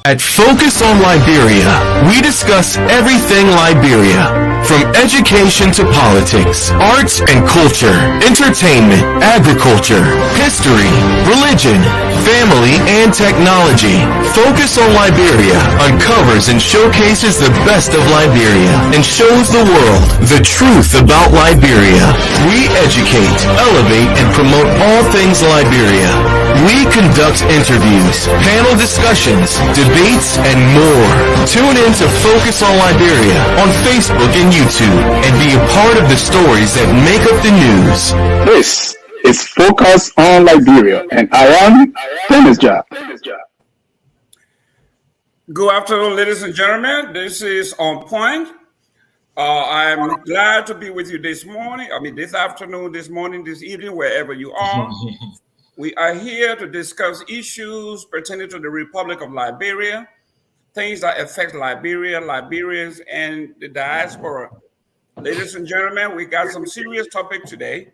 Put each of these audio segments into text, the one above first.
At Focus on Liberia, we discuss everything Liberia, from education to politics, arts and culture, entertainment, agriculture, history, religion, family, and technology. Focus on Liberia uncovers and showcases the best of Liberia and shows the world the truth about Liberia. We educate, elevate, and promote all things Liberia. We conduct interviews, panel discussions, debates, and more. Tune in to Focus on Liberia on Facebook and YouTube and be a part of the stories that make up the news. This is Focus on Liberia, and I am Panelist. Good afternoon, ladies and gentlemen. This is On Point. I'm glad to be with you this morning. This afternoon, this morning, this evening, wherever you are. We are here to discuss issues pertaining to the Republic of Liberia, things that affect Liberia, Liberians, and the diaspora. Ladies and gentlemen, we got some serious topic today,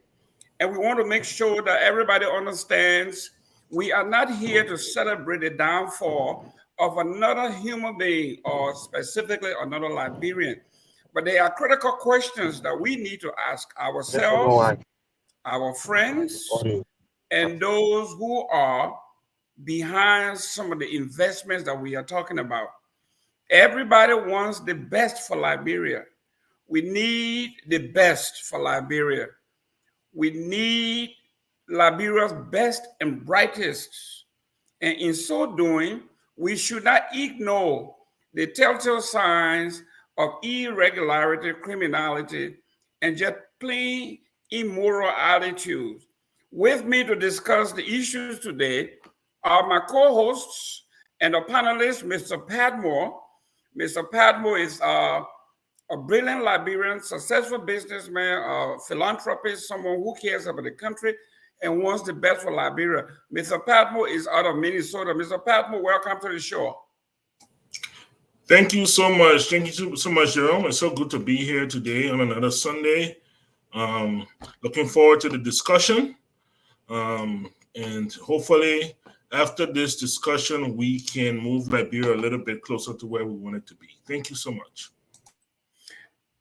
and we want to make sure that everybody understands we are not here to celebrate the downfall of another human being or specifically another Liberian, but there are critical questions that we need to ask ourselves, our friends, and those who are behind some of the investments that we are talking about. Everybody wants the best for Liberia. We need the best for Liberia. We need Liberia's best and brightest. And in so doing, we should not ignore the telltale signs of irregularity, criminality, and just plain immoral attitudes. With me to discuss the issues today are my co-hosts and a panelist, Mr. Padmore. Mr. Padmore is a brilliant Liberian, successful businessman, a philanthropist, someone who cares about the country and wants the best for Liberia. Mr. Padmore is out of Minnesota. Mr. Padmore, welcome to the show. Thank you so much. Thank you so much, Jerome. It's so good to be here today on another Sunday. Looking forward to the discussion. And hopefully after this discussion, we can move Liberia a little bit closer to where we want it to be. Thank you so much.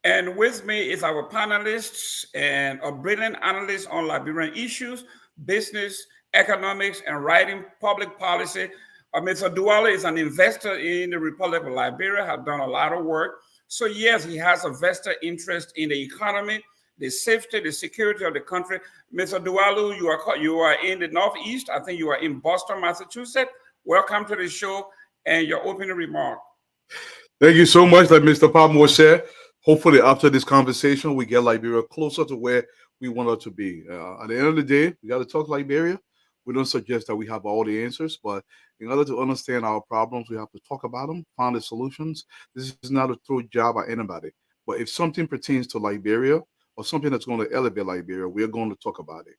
And with me is our panelists and a brilliant analyst on Liberian issues, business, economics, and writing public policy. Mr. Duale is an investor in the Republic of Liberia, has done a lot of work. So yes, he has a vested interest in the economy, the safety, the security of the country. Mr. Dualu, you are in the Northeast. I think you are in Boston, Massachusetts. Welcome to the show and your opening remark. Thank you so much, like Mr. Padmore said. Hopefully after this conversation, we get Liberia closer to where we want it to be. At the end of the day, we got to talk Liberia. We don't suggest that we have all the answers, but in order to understand our problems, we have to talk about them, find the solutions. This is not a throw job at anybody. But if something pertains to Liberia, or something that's going to elevate Liberia, we're going to talk about it.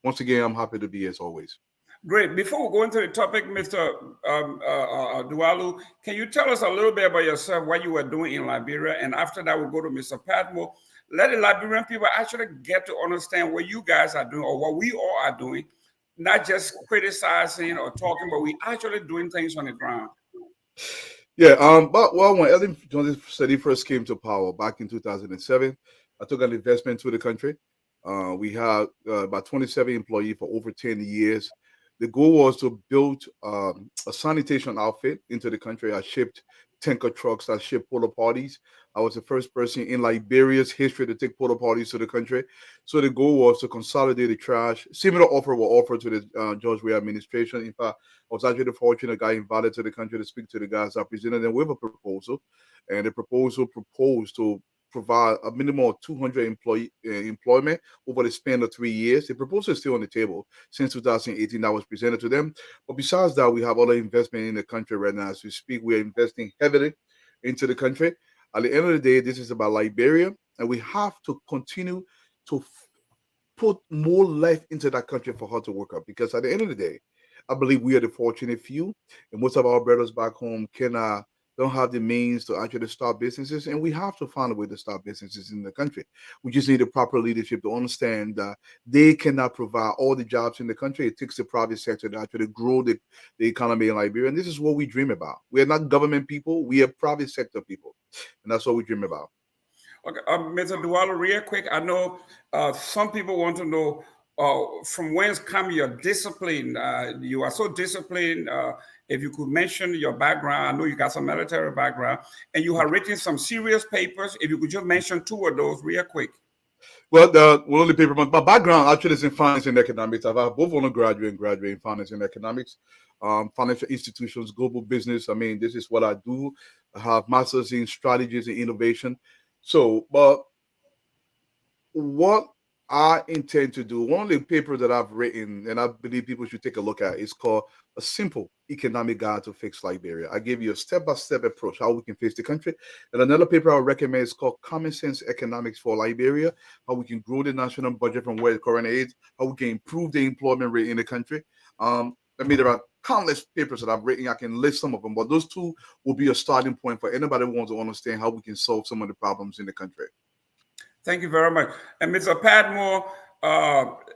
Once again, I'm happy to be here as always. Great. Before we go into the topic, Mr. Dualu, can you tell us a little bit about yourself, what you were doing in Liberia? And after that, we'll go to Mr. Padmore. Let the Liberian people actually get to understand what you guys are doing or what we all are doing, not just criticizing or talking, but we actually doing things on the ground. Yeah. But when Ellen Johnson first came to power back in 2007, I took an investment to the country. We had about 27 employees for over 10 years. The goal was to build a sanitation outfit into the country. I shipped tanker trucks. I shipped porta potties. I was the first person in Liberia's history to take porta potties to the country. So the goal was to consolidate the trash. Similar offer were offered to the George Weah administration. In fact, I was actually the fortunate guy invited to the country to speak to the guys. I presented them with a proposal, and the proposal proposed to provide a minimum of 200 employment over the span of 3 years. The proposal is still on the table since 2018 that was presented to them. But besides that, we have other investment in the country right now. As we speak, we are investing heavily into the country. At the end of the day, this is about Liberia, and we have to continue to put more life into that country for her to work out. Because at the end of the day, I believe we are the fortunate few, and most of our brothers back home cannot don't have the means to actually start businesses, and we have to find a way to start businesses in the country. We just need the proper leadership to understand that they cannot provide all the jobs in the country. It takes the private sector to actually grow the economy in Liberia, and this is what we dream about. We are not government people; we are private sector people, and that's what we dream about. Okay, Mr. Dualo, real quick, I know some people want to know from whence come your discipline. You are so disciplined. If you could mention your background, I know you got some military background, and you have written some serious papers. If you could just mention 2 of those real quick. Well, the only paper, my background actually is in finance and economics. I've had both undergraduate and graduate in finance and economics, financial institutions, global business. I mean, this is what I do. I have masters in strategies and innovation. So, but what I intend to do, one of the papers that I've written, and I believe people should take a look at, is called A Simple Economic Guide to Fix Liberia. I give you a step-by-step approach how we can fix the country. And another paper I recommend is called Common Sense Economics for Liberia, how we can grow the national budget from where it currently is, how we can improve the employment rate in the country. I mean, there are countless papers that I've written. I can list some of them, but those 2 will be a starting point for anybody who wants to understand how we can solve some of the problems in the country. Thank you very much. And Mr. Padmore,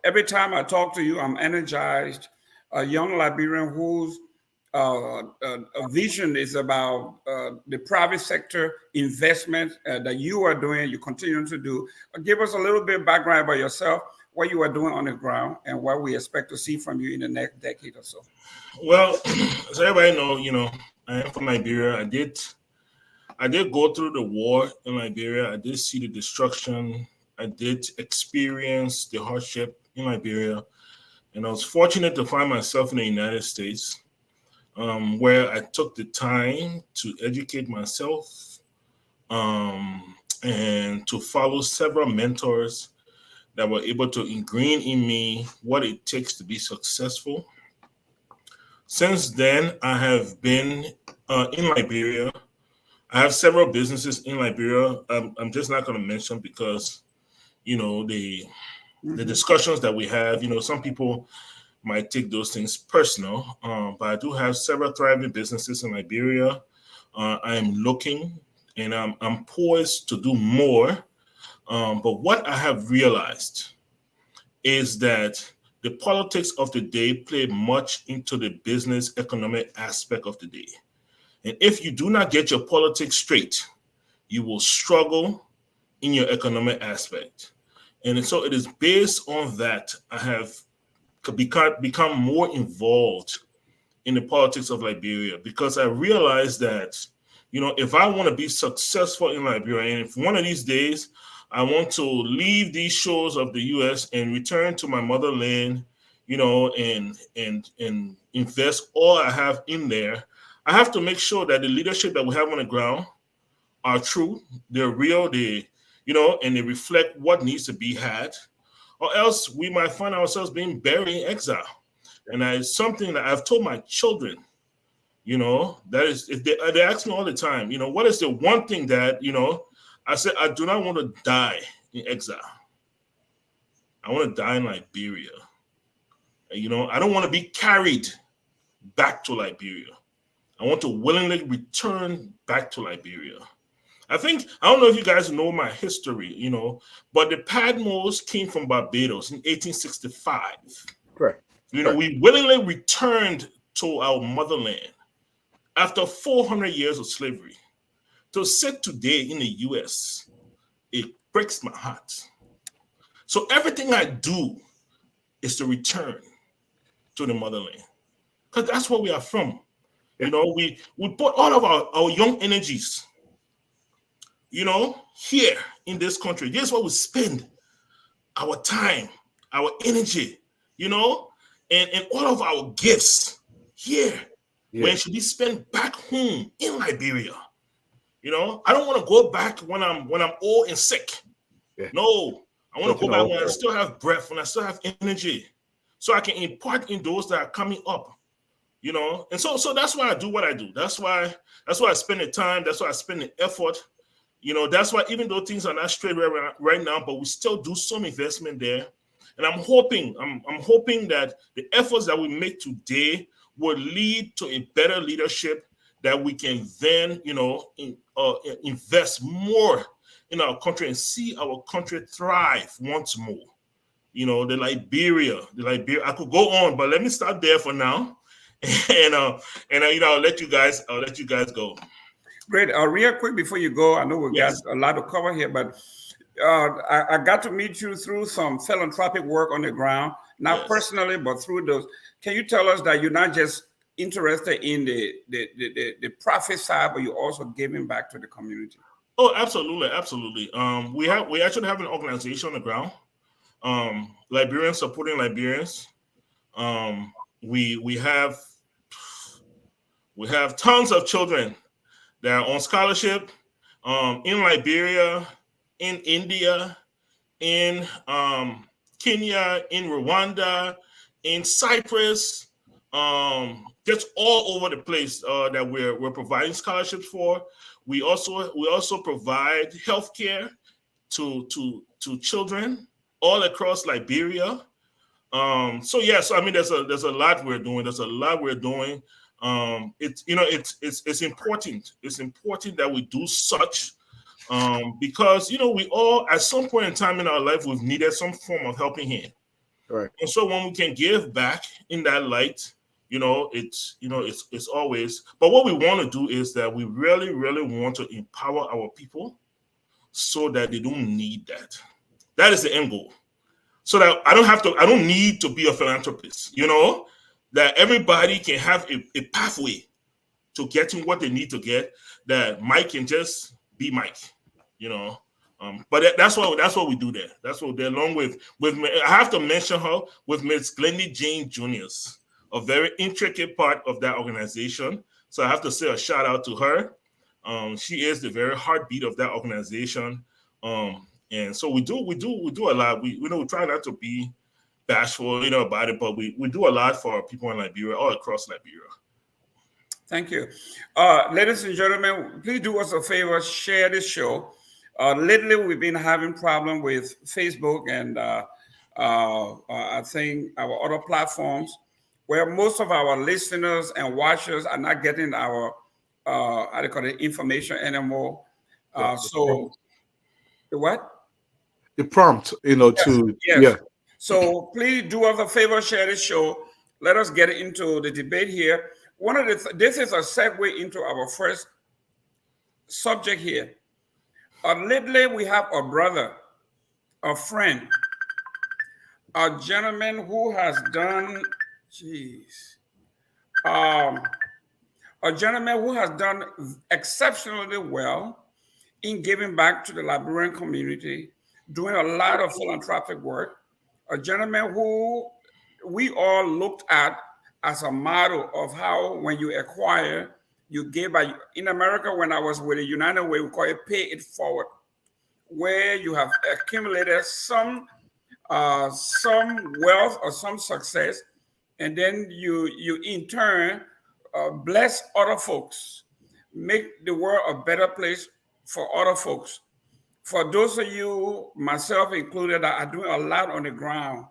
every time I talk to you, I'm energized. A young Liberian whose vision is about the private sector investment that you are doing, you continue to do. Give us a little bit of background about yourself, what you are doing on the ground, and what we expect to see from you in the next decade or so. Well, as everybody know, I am from Liberia. I did go through the war in Liberia. I did see the destruction. I did experience the hardship in Liberia. And I was fortunate to find myself in the United States, where I took the time to educate myself and to follow several mentors that were able to ingrain in me what it takes to be successful. Since then, I have been in Liberia. I have several businesses in Liberia. I'm just not going to mention because, the discussions that we have, some people might take those things personal, but I do have several thriving businesses in Liberia. I am looking and I'm poised to do more. But what I have realized is that the politics of the day play much into the business economic aspect of the day. And if you do not get your politics straight, you will struggle in your economic aspect. And so it is based on that I have become more involved in the politics of Liberia, because I realized that, if I want to be successful in Liberia, and if one of these days I want to leave these shores of the U.S. and return to my motherland, and invest all I have in there, I have to make sure that the leadership that we have on the ground are true, they're real, and they reflect what needs to be had, or else we might find ourselves being buried in exile. And that is something that I've told my children, that is, if they ask me all the time, what is the one thing that, I said, I do not want to die in exile. I want to die in Liberia. I don't want to be carried back to Liberia. I want to willingly return back to Liberia. I don't know if you guys know my history, but the Padmores came from Barbados in 1865. Correct. We willingly returned to our motherland after 400 years of slavery. To sit today in the U.S., it breaks my heart. So everything I do is to return to the motherland, because that's where we are from. We put all of our young energies, here in this country. This is what we spend our time, our energy, and all of our gifts here, when it should be spent back home in Liberia. I don't want to go back when I'm old and sick. Yeah. No, I want to go back when I still have breath, when I still have energy, so I can impart in those that are coming up. And so that's why I do what I do. That's why I spend the time. That's why I spend the effort. That's why, even though things are not straight right now, but we still do some investment there. And I'm hoping that the efforts that we make today will lead to a better leadership that we can then, invest more in our country and see our country thrive once more. The Liberia. I could go on, but let me stop there for now, and I'll let you guys go. Great. Real quick before you go, I know we've got a lot to cover here, but I got to meet you through some philanthropic work on the ground, not personally, but through those. Can you tell us that you're not just interested in the profit side, but you're also giving back to the community? Oh, absolutely. We actually have an organization on the ground. Liberians supporting Liberians. We have tons of children that are on scholarship in Liberia, in India, in Kenya, in Rwanda, in Cyprus, just all over the place that we're providing scholarships for. We also provide healthcare to children all across Liberia. So I mean, there's a lot we're doing. It's important. It's important that we do such, because we all at some point in time in our life we've needed some form of helping hand. Right. And so when we can give back in that light, it's always. But what we want to do is that we really, really want to empower our people so that they don't need that. That is the end goal. So that I don't need to be a philanthropist, that everybody can have a pathway to getting what they need to get, that Mike can just be Mike, But that's what we do there. That's what they're along with I have to mention her with Miss Glendy Jane Juniors, a very intricate part of that organization. So I have to say a shout out to her. She is the very heartbeat of that organization. And so we do a lot. We try not to be bashful, about it, but we do a lot for our people in Liberia, all across Liberia. Thank you. Ladies and gentlemen, please do us a favor, share this show. Lately, we've been having problem with Facebook and I think our other platforms where most of our listeners and watchers are not getting our information anymore. So the what? The prompt, Yes. So please do us a favor, share this show. Let us get into the debate here. This is a segue into our first subject here. Lately, we have a brother, a friend, a gentleman who has done, a gentleman who has done exceptionally well in giving back to the Liberian community, doing a lot of philanthropic work, a gentleman who we all looked at as a model of how when you acquire, you give by. In America, when I was with the United Way, we call it pay it forward, where you have accumulated some wealth or some success, and then you in turn bless other folks, make the world a better place for other folks. For those of you, myself included, that are doing a lot on the ground,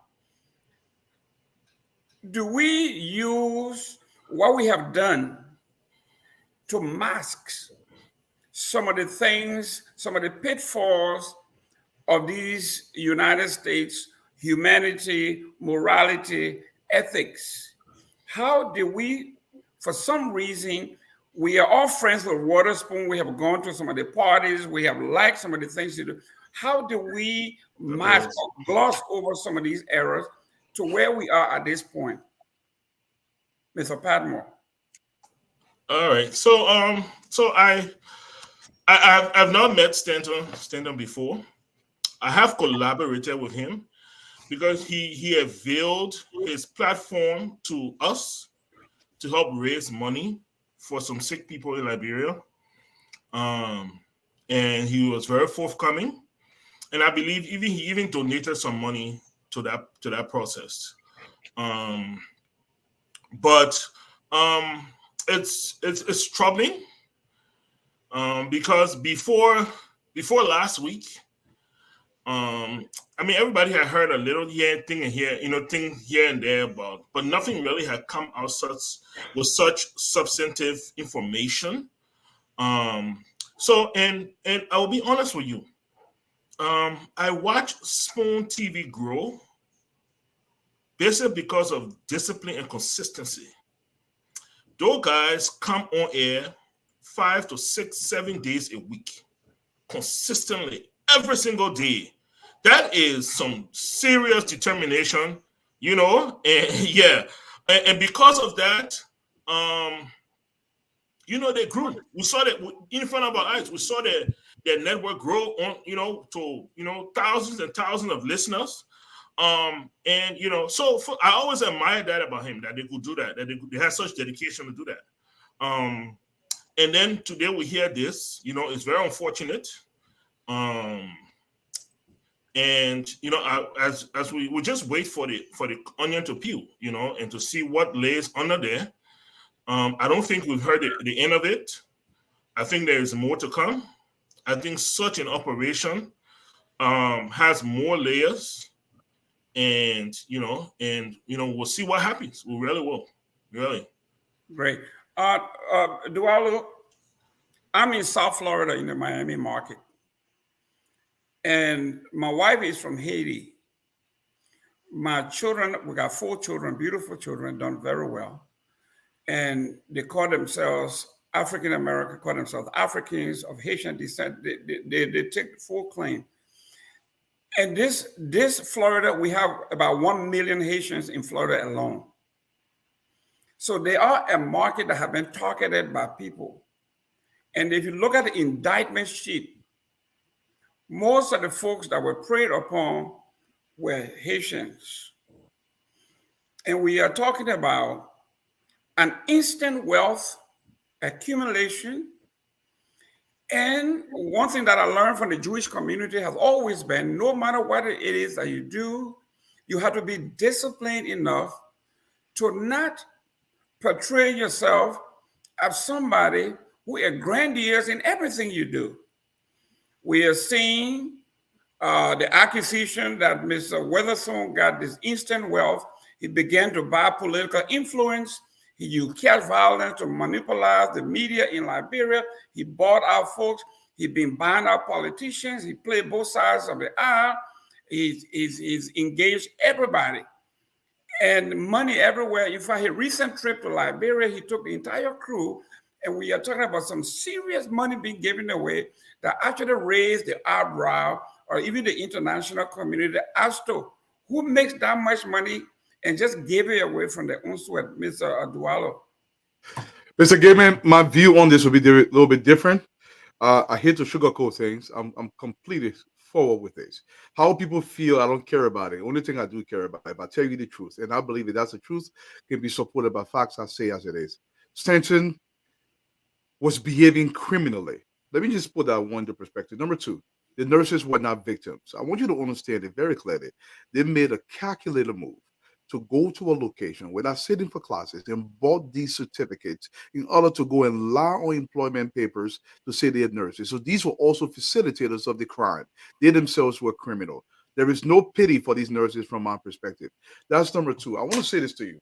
do we use what we have done to mask some of the things, some of the pitfalls of these United States humanity, morality, ethics? How do we, for some reason, we are all friends with Weatherspoon. We have gone to some of the parties. We have liked some of the things you do. How do we mask or gloss over some of these errors to where we are at this point? Mr. Padmore. All right. So I've not met Stanton before. I have collaborated with him because he availed his platform to us to help raise money for some sick people in Liberia. And he was very forthcoming. And I believe he even donated some money to that process. But it's troubling because before last week, I mean, everybody had heard a little thing here, thing here and there, but nothing really had come out with such substantive information. So and I will be honest with you. I watched Spoon TV grow basically because of discipline and consistency. Those guys come on air 5 to 6, 7 days a week, consistently, every single day. That is some serious determination, and yeah. And because of that, they grew. We saw that in front of our eyes. We saw their network grow on, to thousands and thousands of listeners. I always admired that about him, that they could do that they had such dedication to do that. And then today we hear this, it's very unfortunate. And as we just wait for the onion to peel, and to see what lays under there. I don't think we've heard the end of it. I think there is more to come. I think such an operation has more layers, and we'll see what happens. We really will, really. Great. Dualo, I'm in South Florida in the Miami market, and my wife is from Haiti. My children, we got 4 children, beautiful children, done very well. And they call themselves African American, call themselves Africans of Haitian descent. They take full claim. And this Florida, we have about 1 million Haitians in Florida alone. So they are a market that have been targeted by people. And if you look at the indictment sheet, most of the folks that were preyed upon were Haitians. And we are talking about an instant wealth accumulation. And one thing that I learned from the Jewish community has always been, no matter what it is that you do, you have to be disciplined enough to not portray yourself as somebody who is grandiose in everything you do. We are seeing the accusation that Mr. Weatherspoon got this instant wealth. He began to buy political influence. He used cash violence to manipulate the media in Liberia. He bought out folks. He's been buying out politicians. He played both sides of the aisle. He's engaged everybody. And money everywhere. In fact, his recent trip to Liberia, he took the entire crew, and we are talking about some serious money being given away that actually raised the eyebrow or even the international community as to who makes that much money and just gave it away from their own sweat, Mr. Dualo. Mr. Gaiman, my view on this will be a little bit different. I hate to sugarcoat things. I'm completely forward with this. How people feel, I don't care about it. Only thing I do care about, if I tell you the truth, and I believe that that's the truth, can be supported by facts. I say as it is. Stanton was behaving criminally. Let me just put that one into perspective. Number 2, the nurses were not victims. I want you to understand it very clearly. They made a calculated move to go to a location without sitting for classes and bought these certificates in order to go and lie on employment papers to say they are nurses. So these were also facilitators of the crime. They themselves were criminal. There is no pity for these nurses from my perspective. That's number 2. I want to say this to you.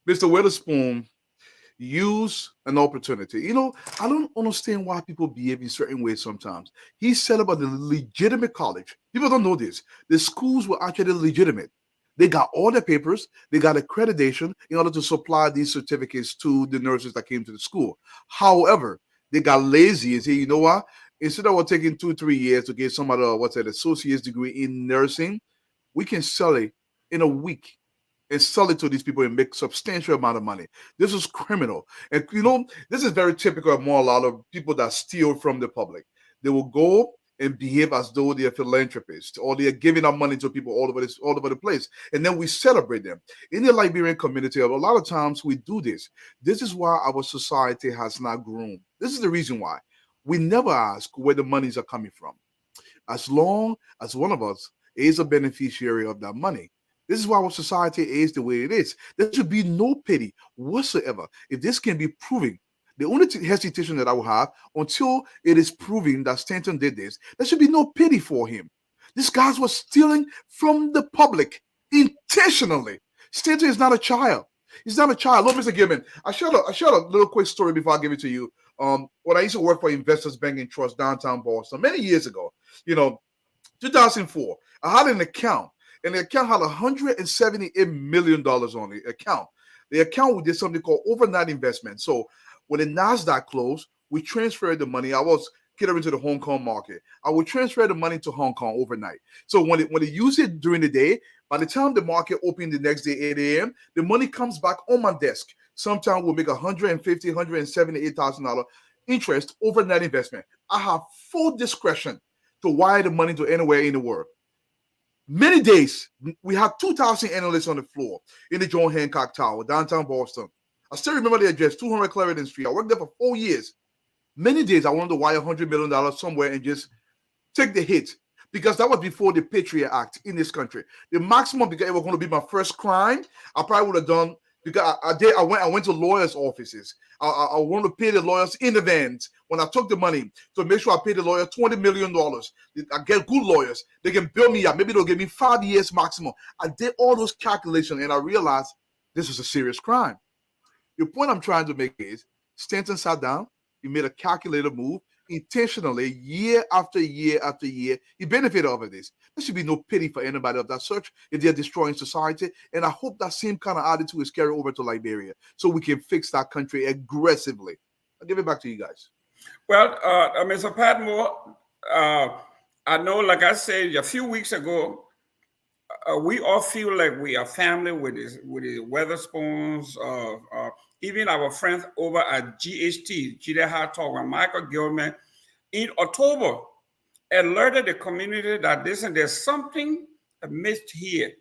Mr. Witherspoon used an opportunity. I don't understand why people behave in certain ways sometimes. He set up a legitimate college. People don't know this. The schools were actually legitimate. They got all the papers, they got accreditation in order to supply these certificates to the nurses that came to the school. However, they got lazy and said, you know what? Instead of taking 2-3 years to get some other, associate's degree in nursing, we can sell it in a week and sell it to these people and make substantial amount of money. This is criminal. And, this is very typical among a lot of people that steal from the public. They will go and behave as though they are philanthropists or they are giving out money to people all over the place. And then we celebrate them. In the Liberian community, a lot of times we do this. This is why our society has not grown. This is the reason why. We never ask where the monies are coming from. As long as one of us is a beneficiary of that money. This is why our society is the way it is. There should be no pity whatsoever. If this can be proven, the only hesitation that I will have until it is proven that Stanton did this, there should be no pity for him. These guys were stealing from the public intentionally. Stanton is not a child. He's not a child. Look, Mr. Gilman, I shared a little quick story before I give it to you. When I used to work for Investors Bank and Trust downtown Boston many years ago, 2004, I had an account, and the account had $178 million on the account. The account, we did something called overnight investment. So when the NASDAQ closed, we transferred the money. I was catering to the Hong Kong market. I would transfer the money to Hong Kong overnight. So when they use it during the day, by the time the market opened the next day, 8 a.m., the money comes back on my desk. Sometimes we'll make $150,000, $178,000 interest overnight investment. I have full discretion to wire the money to anywhere in the world. Many days, we had 2,000 analysts on the floor in the John Hancock Tower, downtown Boston. I still remember the address, 200 Clarendon Street. I worked there for 4 years. Many days, I wanted to wire $100 million somewhere and just take the hit, because that was before the Patriot Act in this country. The maximum, because it was going to be my first crime, I probably would have done, because I went to lawyers' offices. I wanted to pay the lawyers in advance when I took the money to make sure I pay the lawyer $20 million. I get good lawyers. They can bill me up. Maybe they'll give me 5 years maximum. I did all those calculations, and I realized this is a serious crime. The point I'm trying to make is Stanton sat down. He made a calculated move intentionally, year after year after year. He benefited off of this. There should be no pity for anybody of that such if they're destroying society. And I hope that same kind of attitude is carried over to Liberia so we can fix that country aggressively. I'll give it back to you guys. Well, Mr. Patmore, I know, like I said a few weeks ago, we all feel like we are family with the Weatherspoons, even our friends over at GHT, Jide Hard Talk, and Michael Gilman, in October, alerted the community that there's something missed here.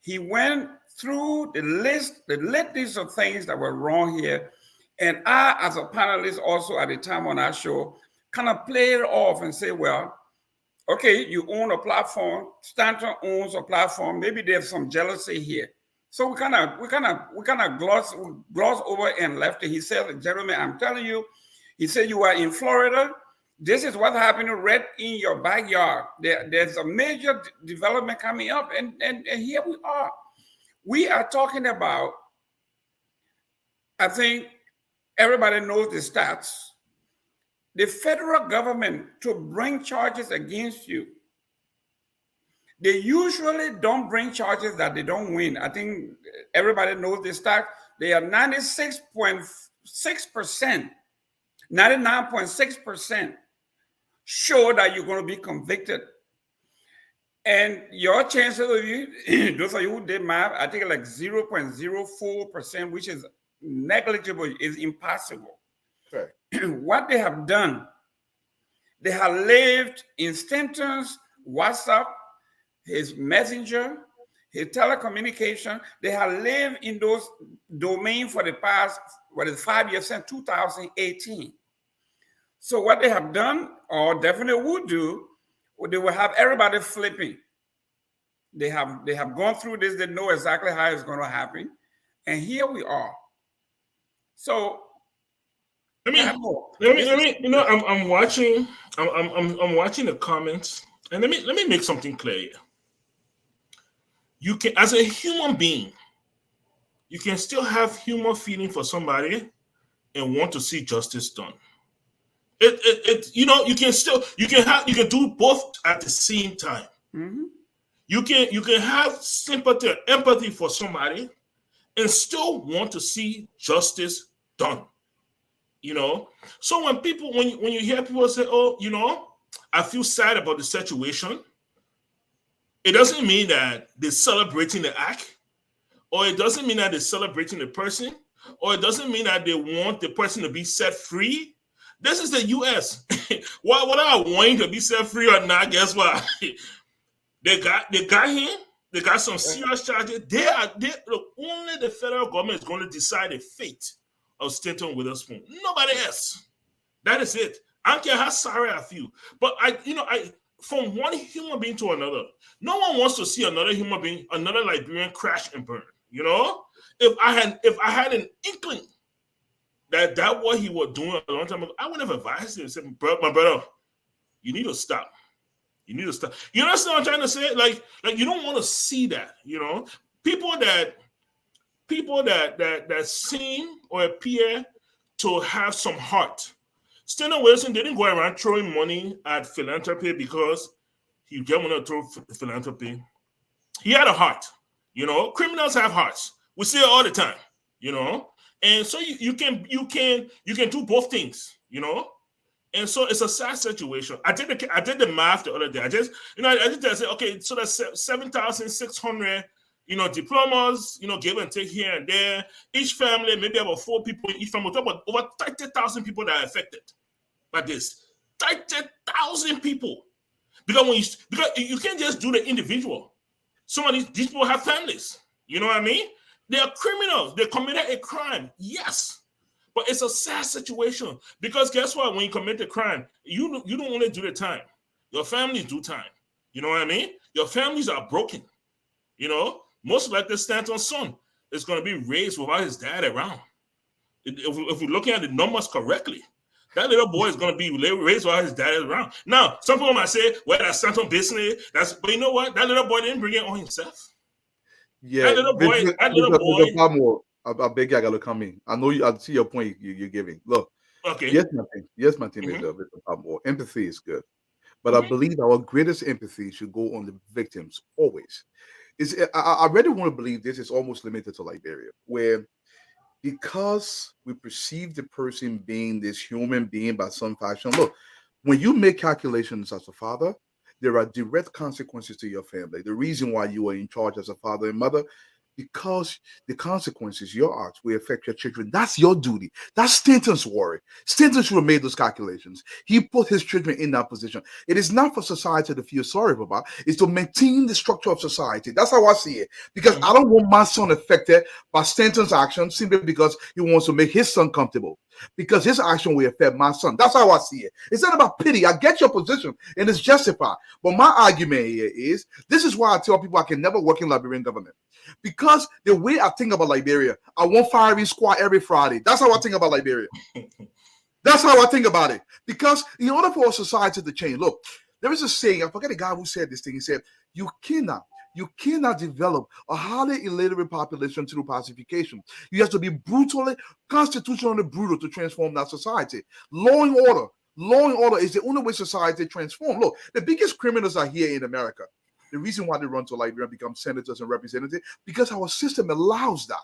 He went through the list of things that were wrong here. And I, as a panelist also at the time on our show, kind of played it off and say, well, okay, you own a platform, Stanton owns a platform, maybe there's some jealousy here. So we kind of gloss over and left it. He said, gentlemen, I'm telling you, he said, you are in Florida. This is what happened right in your backyard. There's a major development coming up, and here we are. We are talking about, I think everybody knows the stats. The federal government, to bring charges against you, they usually don't bring charges that they don't win. I think everybody knows this stat. They are 96.6%, 99.6% sure that you're going to be convicted. And your chances of you, those of you who did math, I think like 0.04%, which is negligible, is impossible. Right. What they have done, they have lived in Stanton's WhatsApp, his messenger, his telecommunication. They have lived in those domains for the past, 5 years since 2018. So what they have done, or definitely would do, they will have everybody flipping. They have gone through this. They know exactly how it's going to happen, and here we are. So let me. You know, I'm watching the comments, and let me make something clear. You can, as a human being, you can still have human feeling for somebody and want to see justice done. You can do both at the same time. Mm-hmm. You can have sympathy or empathy for somebody and still want to see justice done. So when you hear people say, oh, I feel sad about the situation, it doesn't mean that they're celebrating the act, or it doesn't mean that they're celebrating the person, or it doesn't mean that they want the person to be set free. This is the U.S. Whether I want him to be set free or not, guess what? They got him. They got some serious charges. Only the federal government is going to decide the fate of Stanton Witherspoon. Nobody else. That is it. I don't care how sorry I feel. But from one human being to another, no one wants to see another human being, another Liberian crash and burn. If I had an inkling that what he was doing a long time ago, I would have advised him and said, my brother, you need to stop. You need to stop. You understand what I'm trying to say? Like you don't want to see that, People that seem or appear to have some heart. Stanton Wilson didn't go around throwing money at philanthropy because he didn't want to throw philanthropy. He had a heart. Criminals have hearts. We see it all the time. And so you can do both things. And so it's a sad situation. I did the math the other day. I said, okay, so that's 7,600, diplomas, give and take here and there. Each family, maybe about 4 people in each family. We're talking about over 30,000 people that are affected by this. 30,000 people. Because you can't just do the individual. Some of these people have families. You know what I mean? They are criminals. They committed a crime. Yes. But it's a sad situation because guess what? When you commit a crime, you don't only do the time. Your families do time. You know what I mean? Your families are broken. Most likely Stanton's son is going to be raised without his dad around. If we're looking at the numbers correctly, that little boy is going to be raised while his dad is around. Now, some people might say, well, that's Stanton business. But you know what? That little boy didn't bring it on himself. Yeah. That little boy. I beg you, I gotta come in. I know I see your point you're giving. Look, okay. Yes, my team is a bit more. Empathy is good, but I believe our greatest empathy should go on the victims always. I really want to believe this is almost limited to Liberia, where because we perceive the person being this human being by some fashion. Look, when you make calculations as a father, there are direct consequences to your family. The reason why you are in charge as a father and mother, because the consequences, your acts, will affect your children. That's your duty. That's Stanton's worry. Stanton should have made those calculations. He put his children in that position. It is not for society to feel sorry about. It's to maintain the structure of society. That's how I see it. Because I don't want my son affected by Stanton's action simply because he wants to make his son comfortable. Because his action will affect my son. That's how I see it. It's not about pity. I get your position, and it's justified. But my argument here is, this is why I tell people I can never work in Liberian government. Because the way I think about Liberia, I want firing squad every Friday. That's how I think about Liberia. That's how I think about it. Because in order for a society to change, look, there is a saying, I forget the guy who said this thing. He said, you cannot develop a highly illiterate population through pacification. You have to be constitutionally brutal to transform that society. Law and order is the only way society transforms. Look, the biggest criminals are here in America. The reason why they run to Liberia and become senators and representatives, because our system allows that.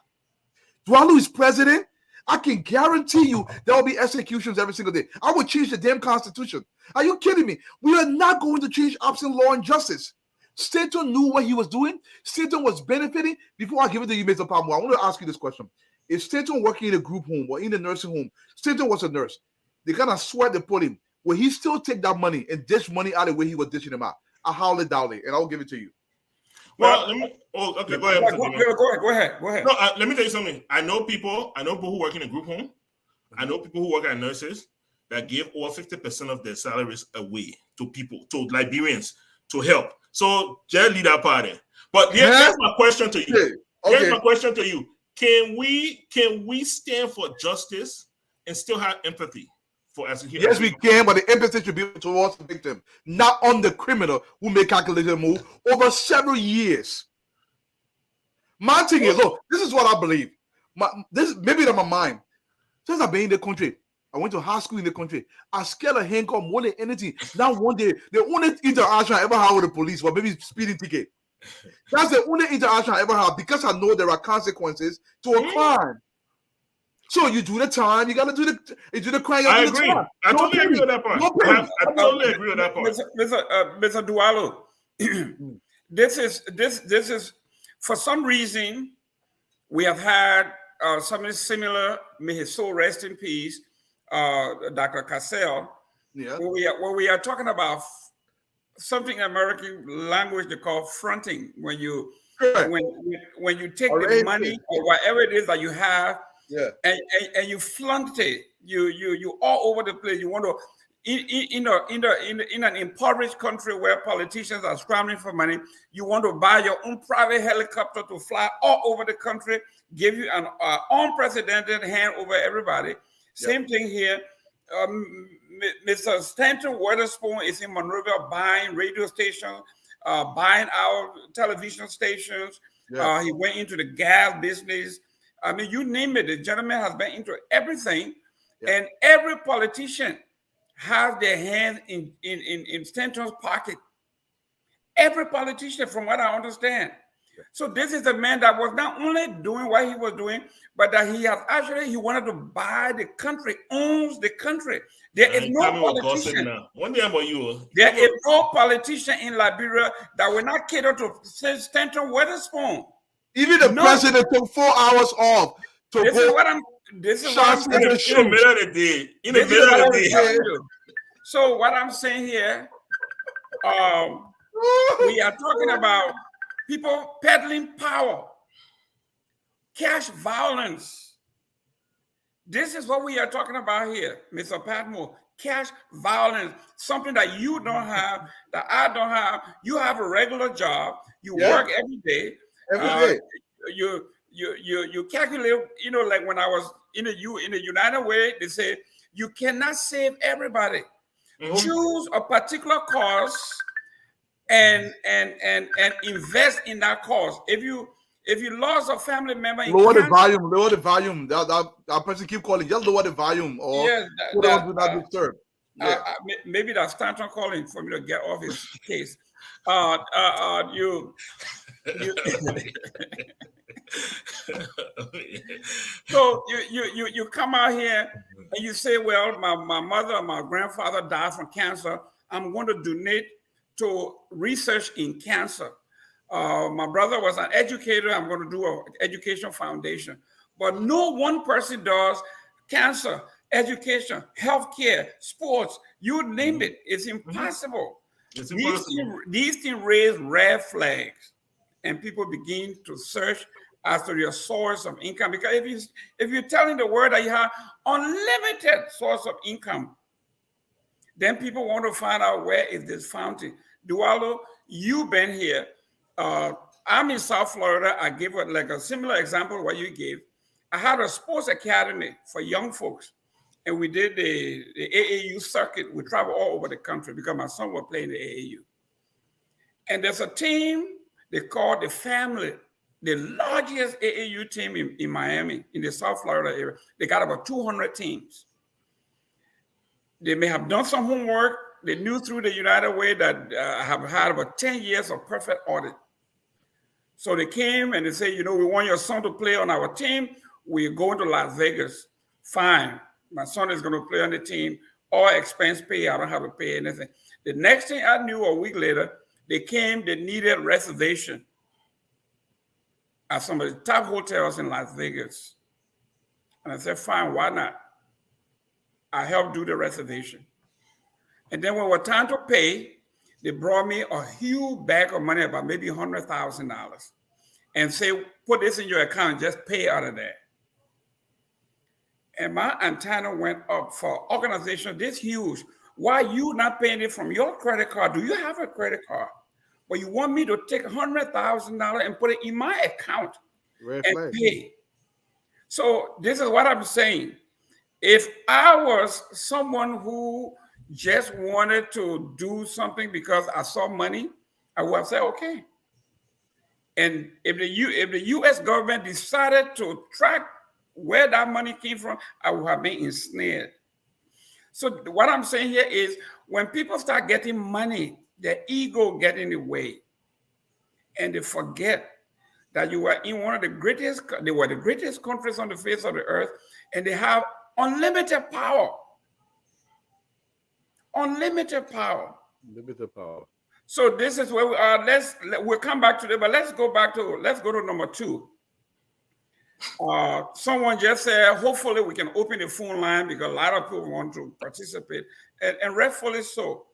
Dwalu is president. I can guarantee you there will be executions every single day. I would change the damn constitution. Are you kidding me? We are not going to change absent law and justice. Stanton knew what he was doing. Stanton was benefiting. Before I give it to you, Mr. Palmo, I want to ask you this question. If Stanton working in a group home or in a nursing home, Stanton was a nurse, the kind of sweat they put him, will he still take that money and dish money out the way he was dishing them out? I highly doubt it, and I'll give it to you. Well, let me. Oh, okay. Go ahead. Go ahead. No, let me tell you something. I know people who work in a group home. I know people who work as nurses that give over 50% of their salaries away to people, to Liberians, to help. So just leave that part in. But here's my question to you. Okay. Here's my question to you. Can we stand for justice and still have empathy? Yes, we can, but the empathy should be towards the victim, not on the criminal who made calculated move over several years. My thing is, look, this is what I believe. Maybe in my mind. Since I've been in the country, I went to high school in the country. I scared a handcuff more than anything. Now one day, the only interaction I ever had with the police was maybe speeding ticket. That's the only interaction I ever had because I know there are consequences to a crime. So you do the time, you got to do the crime. I agree. I totally agree with that part. I totally agree with that part. Mr. Dualo, this is for some reason we have had something similar. May his soul rest in peace, Dr. Cassell. Yeah. Where we are talking about something in American language they call fronting. When you when you take the money or whatever it is that you have. Yeah, and you flaunt it. You all over the place. You want to in an impoverished country where politicians are scrambling for money. You want to buy your own private helicopter to fly all over the country, give you an unprecedented hand over everybody. Same thing here. Mr. Stanton Witherspoon is in Monrovia buying radio stations, buying our television stations. Yeah. He went into the gas business. I mean, you name it. The gentleman has been into everything. Yeah. And every politician has their hand in Stanton's pocket. Every politician, from what I understand. So this is a man that was not only doing what he was doing, but that he wanted to buy the country, owns the country. There is no politician. There is no politician in Liberia that will not cater to Stanton Witherspoon. Even the president took 4 hours off to this go. This is what I'm saying. In the middle of the day. So what I'm saying here, we are talking about people peddling power, cash violence. This is what we are talking about here, Mr. Patmore. Cash violence, something that you don't have, that I don't have. You have a regular job. You work every day. Every day. You calculate. You know, like when I was in the United Way, they say you cannot save everybody. Mm-hmm. Choose a particular cause and invest in that cause. If you lost a family member, lower the volume. That person keep calling. Just lower the volume, or put on do not disturb. Maybe that's Stanton calling for me to get off his case. So you come out here and you say, well, my mother, my grandfather died from cancer. I'm going to donate to research in cancer. My brother was an educator. I'm going to do an education foundation. But no one person does cancer, education, healthcare, sports, you name it. It's impossible. It's impossible. These things raise red flags, and people begin to search as to your source of income. Because if you're telling the world that you have unlimited source of income, then people want to find out where is this fountain. Dualo, you've been here. I'm in South Florida. I give like a similar example of what you gave. I had a sports academy for young folks, and we did the AAU circuit. We travel all over the country because my son was playing the AAU. And there's a team they call the Family, the largest AAU team in Miami, in the South Florida area. They got about 200 teams. They may have done some homework. They knew through the United Way that I have had about 10 years of perfect audit. So they came and they said, you know, we want your son to play on our team. We're going to Las Vegas. Fine. My son is going to play on the team. All expense pay. I don't have to pay anything. The next thing I knew, a week later, they came, they needed reservation at some of the top hotels in Las Vegas. And I said, fine, why not? I helped do the reservation. And then when it was time to pay, they brought me a huge bag of money, about maybe $100,000, and say, put this in your account, just pay out of there. And my antenna went up for organization this huge. Why you not paying it from your credit card? Do you have a credit card? But you want me to take $100,000 and put it in my account and pay. So this is what I'm saying. If I was someone who just wanted to do something because I saw money, I would have said, okay. And if the U.S. government decided to track where that money came from, I would have been ensnared. So what I'm saying here is when people start getting money, their ego gets in the way. And they forget that you were in one of the greatest, they were the greatest countries on the face of the earth, and they have unlimited power. Unlimited power. Unlimited power. So this is where we are. We'll come back to that, but let's go to number 2. Someone just said, hopefully we can open the phone line because a lot of people want to participate, and rightfully so.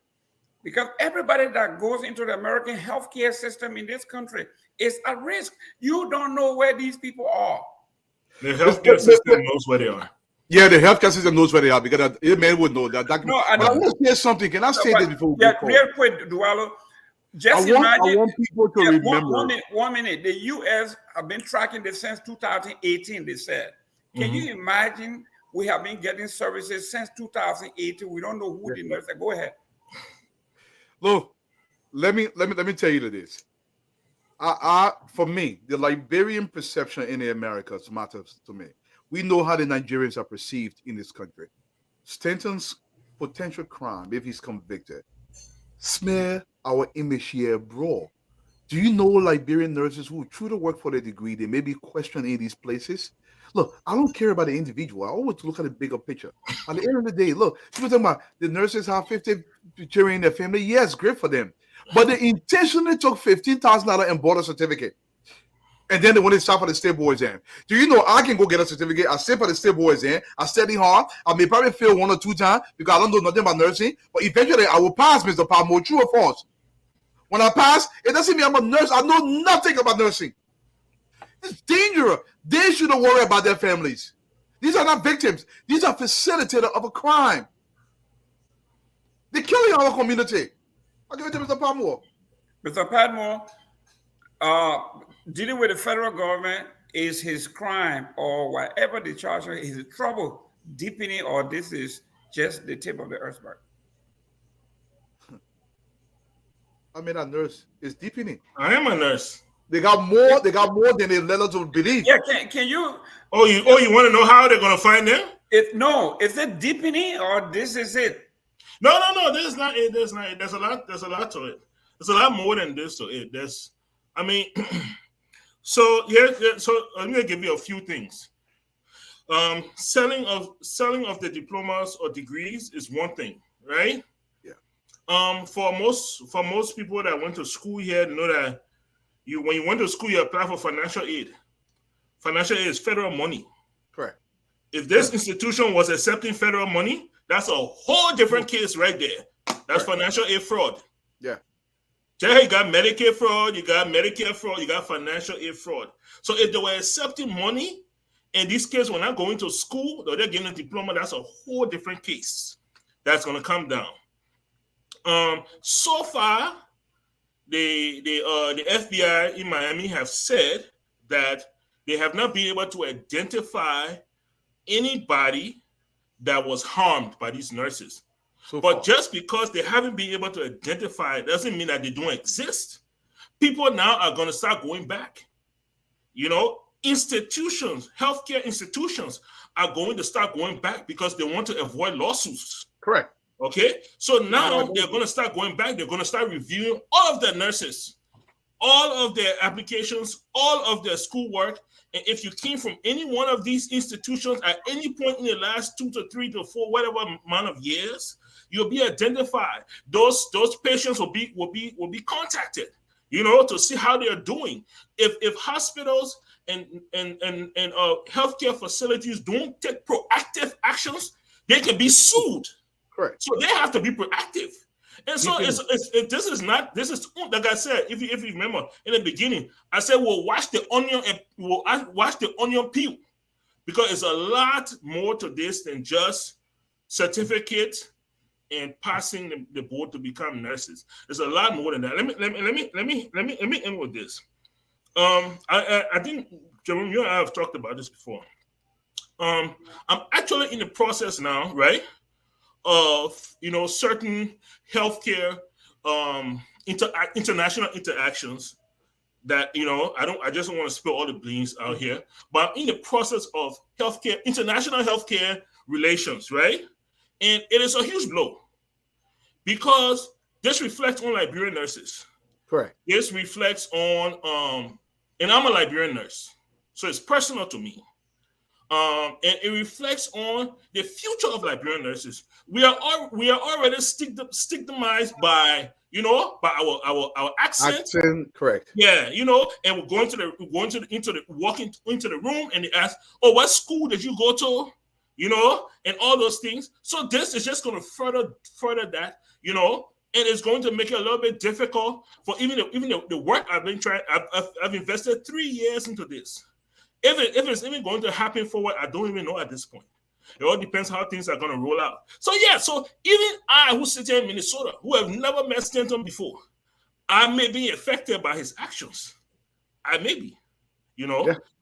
Because everybody that goes into the American healthcare system in this country is at risk. You don't know where these people are. The healthcare system knows where they are. Yeah, the healthcare system knows where they are because the man would know that. No, I want to say something. Can I say this before we go? Real quick, Dualo. Just I want people to remember. 1 minute. The U.S. have been tracking this since 2018, they said. Can you imagine We have been getting services since 2018. We don't know who the nurse is. Go ahead. Look, let me tell you this. For me, the Liberian perception in the Americas matters to me. We know how the Nigerians are perceived in this country. Stanton's potential crime, if he's convicted, smear our image here abroad. Do you know Liberian nurses who truly work for their degree, they may be questioned in these places? Look, I don't care about the individual. I always look at the bigger picture. At the end of the day, look, people talking about the nurses have 50 children in their family. Yes, great for them. But they intentionally took $15,000 and bought a certificate. And then they want to start for the state board exam. Do you know I can go get a certificate? I sit for the state board exam. I study hard. I may probably fail 1 or 2 times because I don't know nothing about nursing. But eventually I will pass, Mr. Palmo. True or false? When I pass, it doesn't mean I'm a nurse. I know nothing about nursing. It's dangerous. They shouldn't worry about their families. These are not victims. These are facilitators of a crime. They're killing our community. I'll give it to Mr. Palmo. Mr. Padmore, dealing with the federal government is his crime, or whatever the charge is, his trouble, deepening, or this is just the tip of the iceberg. I mean, a nurse is deepening. I am a nurse. They got more. They got more than they let us believe. Yeah, can you? Oh, you want to know how they're gonna find them? Is it deepening or this is it? No. This is not it. There's not it. There's a lot to it. There's a lot more than this to it. So I'm gonna give you a few things. Selling of the diplomas or degrees is one thing, right? Yeah. For most people that went to school here, know that when you went to school, you apply for financial aid. Financial aid is federal money. Correct. If this institution was accepting federal money, that's a whole different case right there. That's financial aid fraud. Yeah. You got Medicaid fraud, you got Medicare fraud, you got financial aid fraud. So if they were accepting money, in this case, when I'm going to school, or they're getting a diploma, that's a whole different case that's going to come down. So far, the FBI in Miami have said that they have not been able to identify anybody that was harmed by these nurses. But just because they haven't been able to identify it doesn't mean that they don't exist. People now are going to start going back. Institutions, healthcare institutions are going to start going back because they want to avoid lawsuits. Correct. Okay? So now they're going to start going back. They're going to start reviewing all of their nurses, all of their applications, all of their schoolwork. And if you came from any one of these institutions at any point in the last 2 to 3 to 4, whatever amount of years, you'll be identified. Those patients will be contacted, to see how they are doing. If hospitals and healthcare facilities don't take proactive actions, they can be sued. Correct. So they have to be proactive. And so this is like I said, if you remember in the beginning, I said we'll watch the onion and we'll watch the onion peel, because it's a lot more to this than just certificate and passing the board to become nurses. There's a lot more than that. Let me end with this. I think Jerome, you and I have talked about this before. I'm actually in the process now, right, of certain healthcare international interactions that I just don't want to spill all the beans out here, but I'm in the process of international healthcare relations, right? And it is a huge blow because this reflects on Liberian nurses. Correct. This reflects on and I'm a Liberian nurse, so it's personal to me. And it reflects on the future of Liberian nurses. We are already stigmatized by our accent. Correct. Yeah, and we're walking into the room and they ask, "Oh, what school did you go to?" And all those things. So this is just going to further that, and it's going to make it a little bit difficult for even the work I've been trying. I've invested 3 years into this. If it's even going to happen forward, I don't even know at this point. It all depends how things are going to roll out. So even I, who sit here in Minnesota, who have never met Stanton before, I may be affected by his actions. I may be,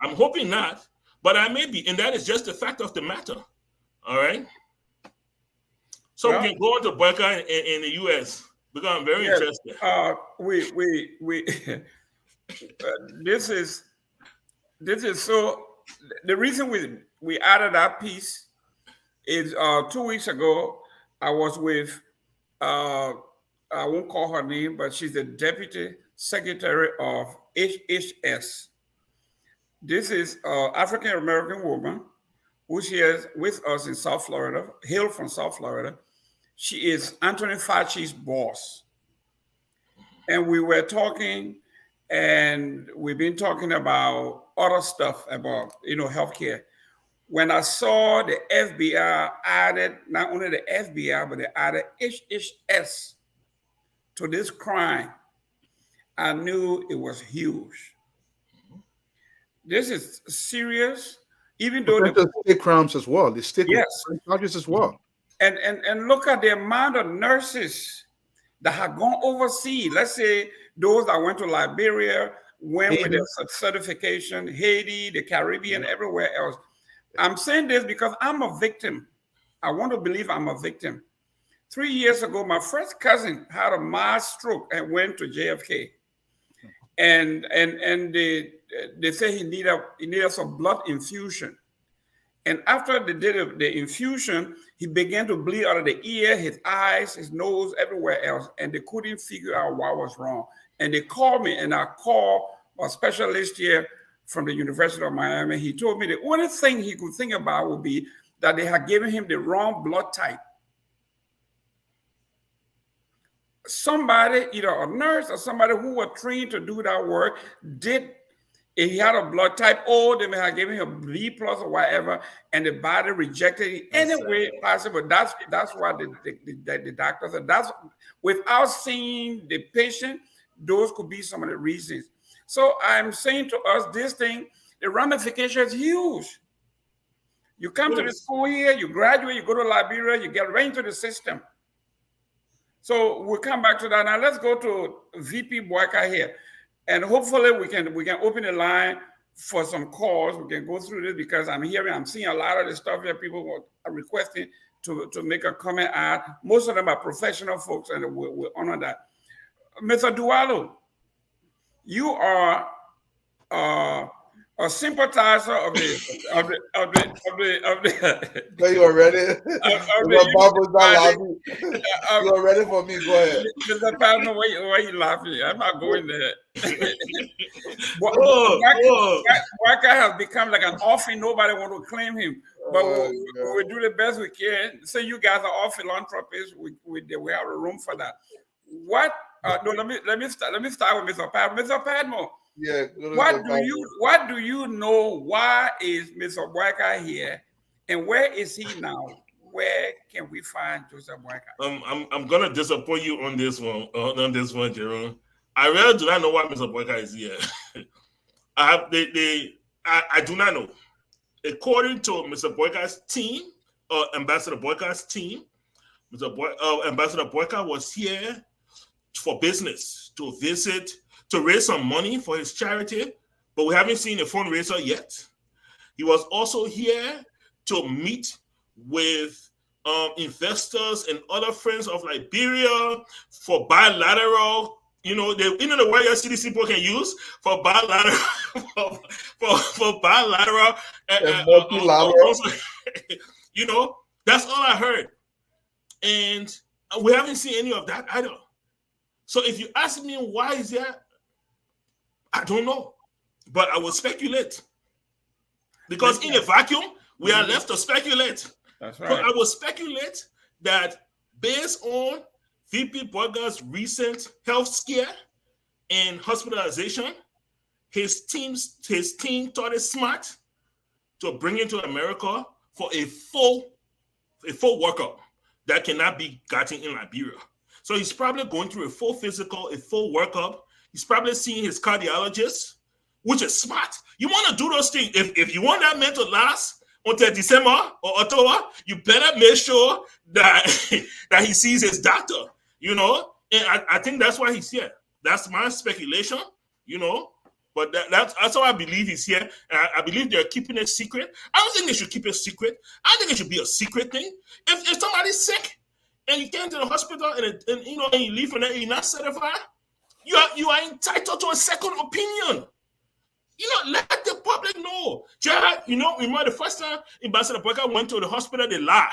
I'm hoping not, but I may be. And that is just the fact of the matter. All right. So we can go on to Boakai in the U.S. because I'm very interested. This is so. The reason we added that piece is 2 weeks ago I was with I won't call her name, but she's the deputy secretary of HHS. This is an African American woman who's here with us in South Florida, hail from South Florida. She is Anthony Fauci's boss. And we were talking, and we've been talking about other stuff about, healthcare. When I saw the FBI added, not only the FBI, but they added HHS to this crime, I knew it was huge. This is serious, even though the state crimes as well, the state charges as well. And look at the amount of nurses that have gone overseas. Let's say those that went to Liberia, went with their certification, Haiti, the Caribbean, everywhere else. I'm saying this because I'm a victim. I want to believe I'm a victim. 3 years ago, my first cousin had a mild stroke and went to JFK. And they say he needed some blood infusion. And after they did the infusion, he began to bleed out of the ear, his eyes, his nose, everywhere else. And they couldn't figure out what was wrong. And they called me, and I called a specialist here from the University of Miami. He told me the only thing he could think about would be that they had given him the wrong blood type. Somebody, either a nurse or somebody who was trained to do that work, if he had a blood type, or they may have given him a B plus or whatever, and the body rejected it any way possible. That's why the doctor said that's without seeing the patient, those could be some of the reasons. So I'm saying to us, this thing, the ramification is huge. You come to the school here, you graduate, you go to Liberia, you get right into the system. So we'll come back to that. Now let's go to VP Boakai here. And hopefully we can open the line for some calls. We can go through this because I'm seeing a lot of the stuff here. People are requesting to make a comment ad. Most of them are professional folks, and we'll honor that. Mr. Dualo, you are a sympathizer of the. You already? You are ready for me? Go ahead. Mr. Padma, why are you laughing? I'm not going there. Boakai has become like an orphan. Nobody want to claim him, but we do the best we can. So you guys are all philanthropists. We have a room for that. What? No, let me start with Mr. Padma. Mr. Padma. Yeah. What do you know? Why is Mr. Boakai here, and where is he now? Where can we find Joseph Boakai? I'm gonna disappoint you on this one, Jerome. I really do not know why Mr. Boakai is here. I do not know. According to Mr. Boakai's team, Ambassador Boakai's team, Ambassador Boakai was here for business, to visit, to raise some money for his charity, but we haven't seen a fundraiser yet. He was also here to meet with investors and other friends of Liberia for bilateral, the word your CDC people can use for bilateral, for bilateral, and multilateral. That's all I heard, and we haven't seen any of that either. So if you ask me why is that, I don't know, but I will speculate because in a vacuum we are left to speculate. That's right. But I will speculate that based on VP Boakai's recent health scare and hospitalization, his team thought it smart to bring him to America for a full workup that cannot be gotten in Liberia. So he's probably going through a full physical, a full workup. He's probably seeing his cardiologist, which is smart. You want to do those things. If you want that man to last until December or October, you better make sure that he sees his doctor, And I think that's why he's here. That's my speculation, But But that's how I believe he's here. And I believe they're keeping it secret. I don't think they should keep it secret. I think it should be a secret thing. If somebody's sick and you came to the hospital and you leave and you're not certified, you are entitled to a second opinion. Let the public know. Remember the first time Ambassador Boakai went to the hospital, they lied.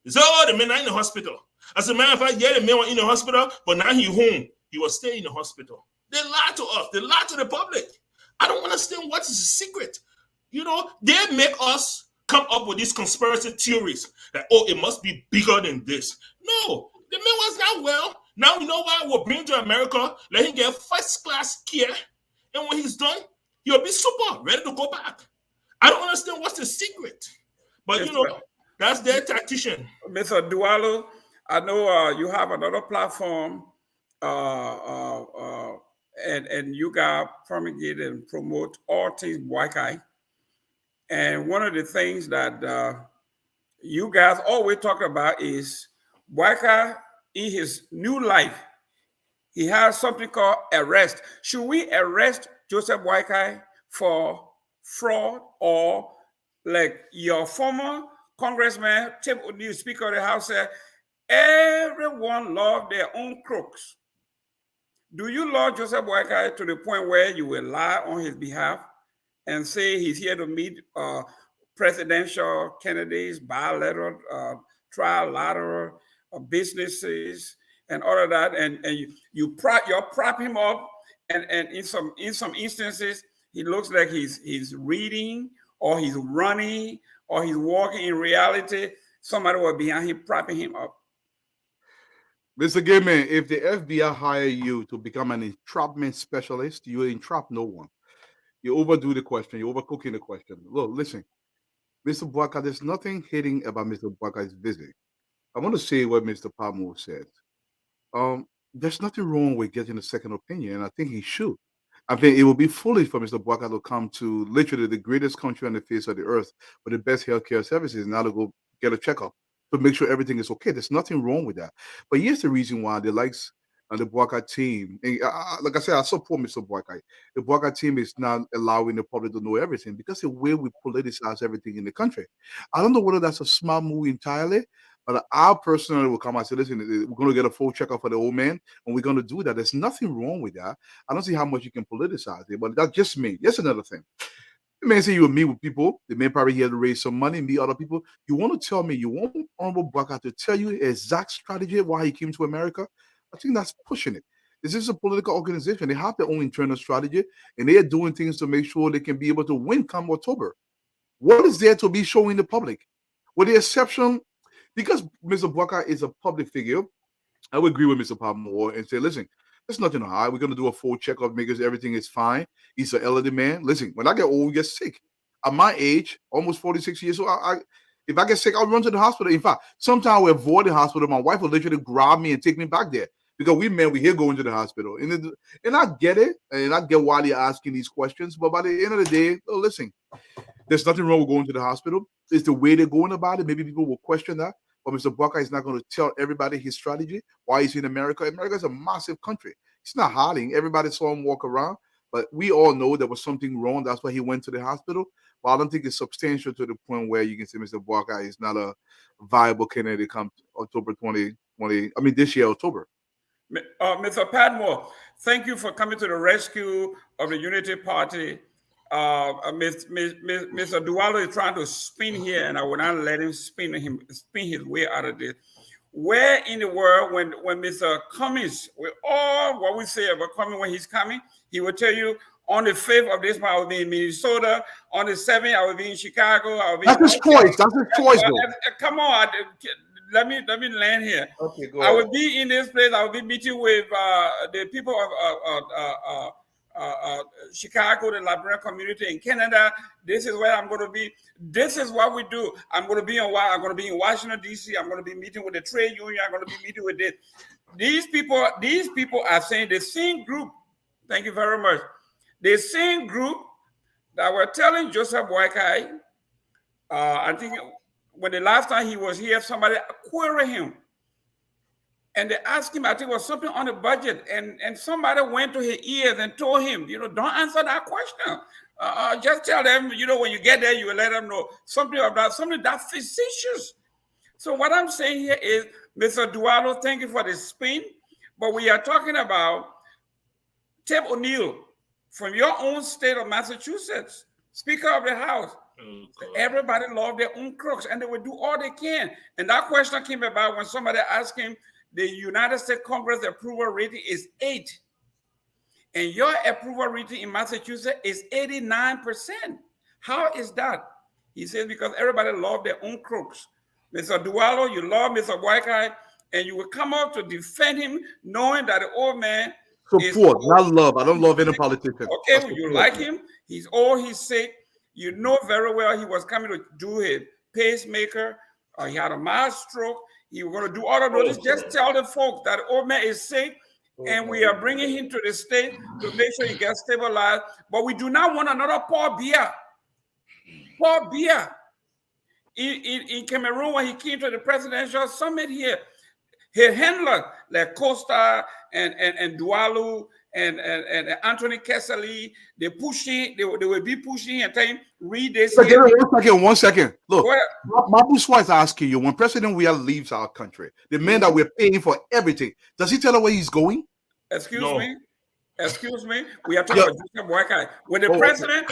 They said, oh, the man not in the hospital. As a matter of fact, yeah, the man was in the hospital, but now he home. He was staying in the hospital. They lied to us. They lied to the public. I don't understand what is the secret. They make us come up with these conspiracy theories that, oh, it must be bigger than this. No, the man was not well. Now you know why we'll bring him to America, let him get first-class care, and when he's done, he'll be super, ready to go back. I don't understand what's the secret. But, that's their tactician. Mr. Dualo, I know you have another platform, and you guys promulgate and promote all things Boakai. And one of the things that you guys always talk about is Boakai in his new life. He has something called arrest. Should we arrest Joseph Boakai for fraud, or like your former Congressman Tim O'Neill, Speaker of the House, said, everyone loves their own crooks. Do you love Joseph Boakai to the point where you will lie on his behalf and say he's here to meet presidential candidates, bilateral, trilateral, businesses, and all of that, and you prop him up, and in some instances he looks like he's reading, or he's running, or he's walking. In reality, somebody was behind him propping him up. Mr. Gayman, if the FBI hire you to become an entrapment specialist, you entrap no one. You overdo the question. You're overcooking the question. Look, listen, Mr. Boakai, there's nothing hidden about Mr. Boakai's visit. I want to say what Mr. Palmo said. There's nothing wrong with getting a second opinion, and I think he should. I think it would be foolish for Mr. Boakai to come to literally the greatest country on the face of the earth with the best healthcare services, now to go get a checkup to make sure everything is okay. There's nothing wrong with that. But here's the reason why the likes of the Boakai team, and like I said, I support Mr. Boakai. The Boakai team is not allowing the public to know everything because the way we politicize everything in the country. I don't know whether that's a smart move entirely, but I personally will come and say, listen, we're going to get a full checkup for the old man, and we're going to do that. There's nothing wrong with that. I don't see how much you can politicize it, but that's just me. That's another thing. The man say you will meet with people. The man probably here to raise some money, meet other people. You want to tell me, you want Honorable Boakai to tell you the exact strategy why he came to America? I think that's pushing it. This is a political organization. They have their own internal strategy, and they are doing things to make sure they can be able to win come October. What is there to be showing the public? With the exception, because Mr. Boakai is a public figure, I would agree with Mr. Palmer and say, listen, there's nothing to hide. We're going to do a full checkup because everything is fine. He's an elderly man. Listen, when I get old, we get sick. At my age, almost 46 years old, if I get sick, I'll run to the hospital. In fact, sometimes we avoid the hospital. My wife will literally grab me and take me back there because we here going to the hospital. And I get it, and I get why they're asking these questions. But by the end of the day, listen, there's nothing wrong with going to the hospital. It's the way they're going about it. Maybe people will question that. But Mr. Boakai is not going to tell everybody his strategy, why he's in America. America is a massive country. He's not hiding. Everybody saw him walk around. But we all know there was something wrong. That's why he went to the hospital. But I don't think it's substantial to the point where you can say Mr. Boakai is not a viable candidate come October 2020. I mean, this year, October. Mr. Padmore, thank you for coming to the rescue of the Unity Party. Mr. Dualo is trying to spin here, and I will not let him spin his way out of this. Where in the world, when Mr. Cummings, with all what we say about Cummings when he's coming, he will tell you on the 5th of this month I will be in Minnesota. On the 7th I will be in Chicago. That's his choice. That's his choice, though. Come on, let me land here. Okay, go ahead. I will be in this place. I will be meeting with the people of Chicago, the Liberian community in Canada. This is where I'm going to be. This is what we do. I'm going to be in Washington, D.C. I'm going to be meeting with the trade union. I'm going to be meeting with this. These people are saying the same group. Thank you very much. The same group that were telling Joseph Boakai, I think when the last time he was here, somebody queried him. and they asked him, I think it was something on the budget, and somebody went to his ears and told him, don't answer that question. Just tell them, when you get there, you will let them know something that facetious. So what I'm saying here is, Mr. Dualo, thank you for the spin, but we are talking about Tip O'Neill from your own state of Massachusetts, Speaker of the House. Everybody loves their own crooks, and they will do all they can. And that question came about when somebody asked him, the United States Congress approval rating is 8. And your approval rating in Massachusetts is 89%. How is that? He says, because everybody loves their own crooks. Mr. Dualo, you love Mr. Boakai, and you will come up to defend him, knowing that the old man support, not love. I don't love any politician. Okay, well, you like him. He's old, he's sick. You know very well he was coming to do his pacemaker. He had a mild stroke. He was going to do all of those. Just tell the folks that the old man is sick, and we are bringing him to the state to make sure he gets stabilized. But we do not want another Paul Biya. Paul Biya. In Cameroon, when he came to the presidential summit here, his handler, like Costa and Dualu and Anthony Kesseley, they will be pushing and telling, read this. One second. Look, Mabuswa is asking you, when President Weah leaves our country, the man that we're paying for everything, does he tell us where he's going? Excuse me. We are talking about Joseph Boakai. When President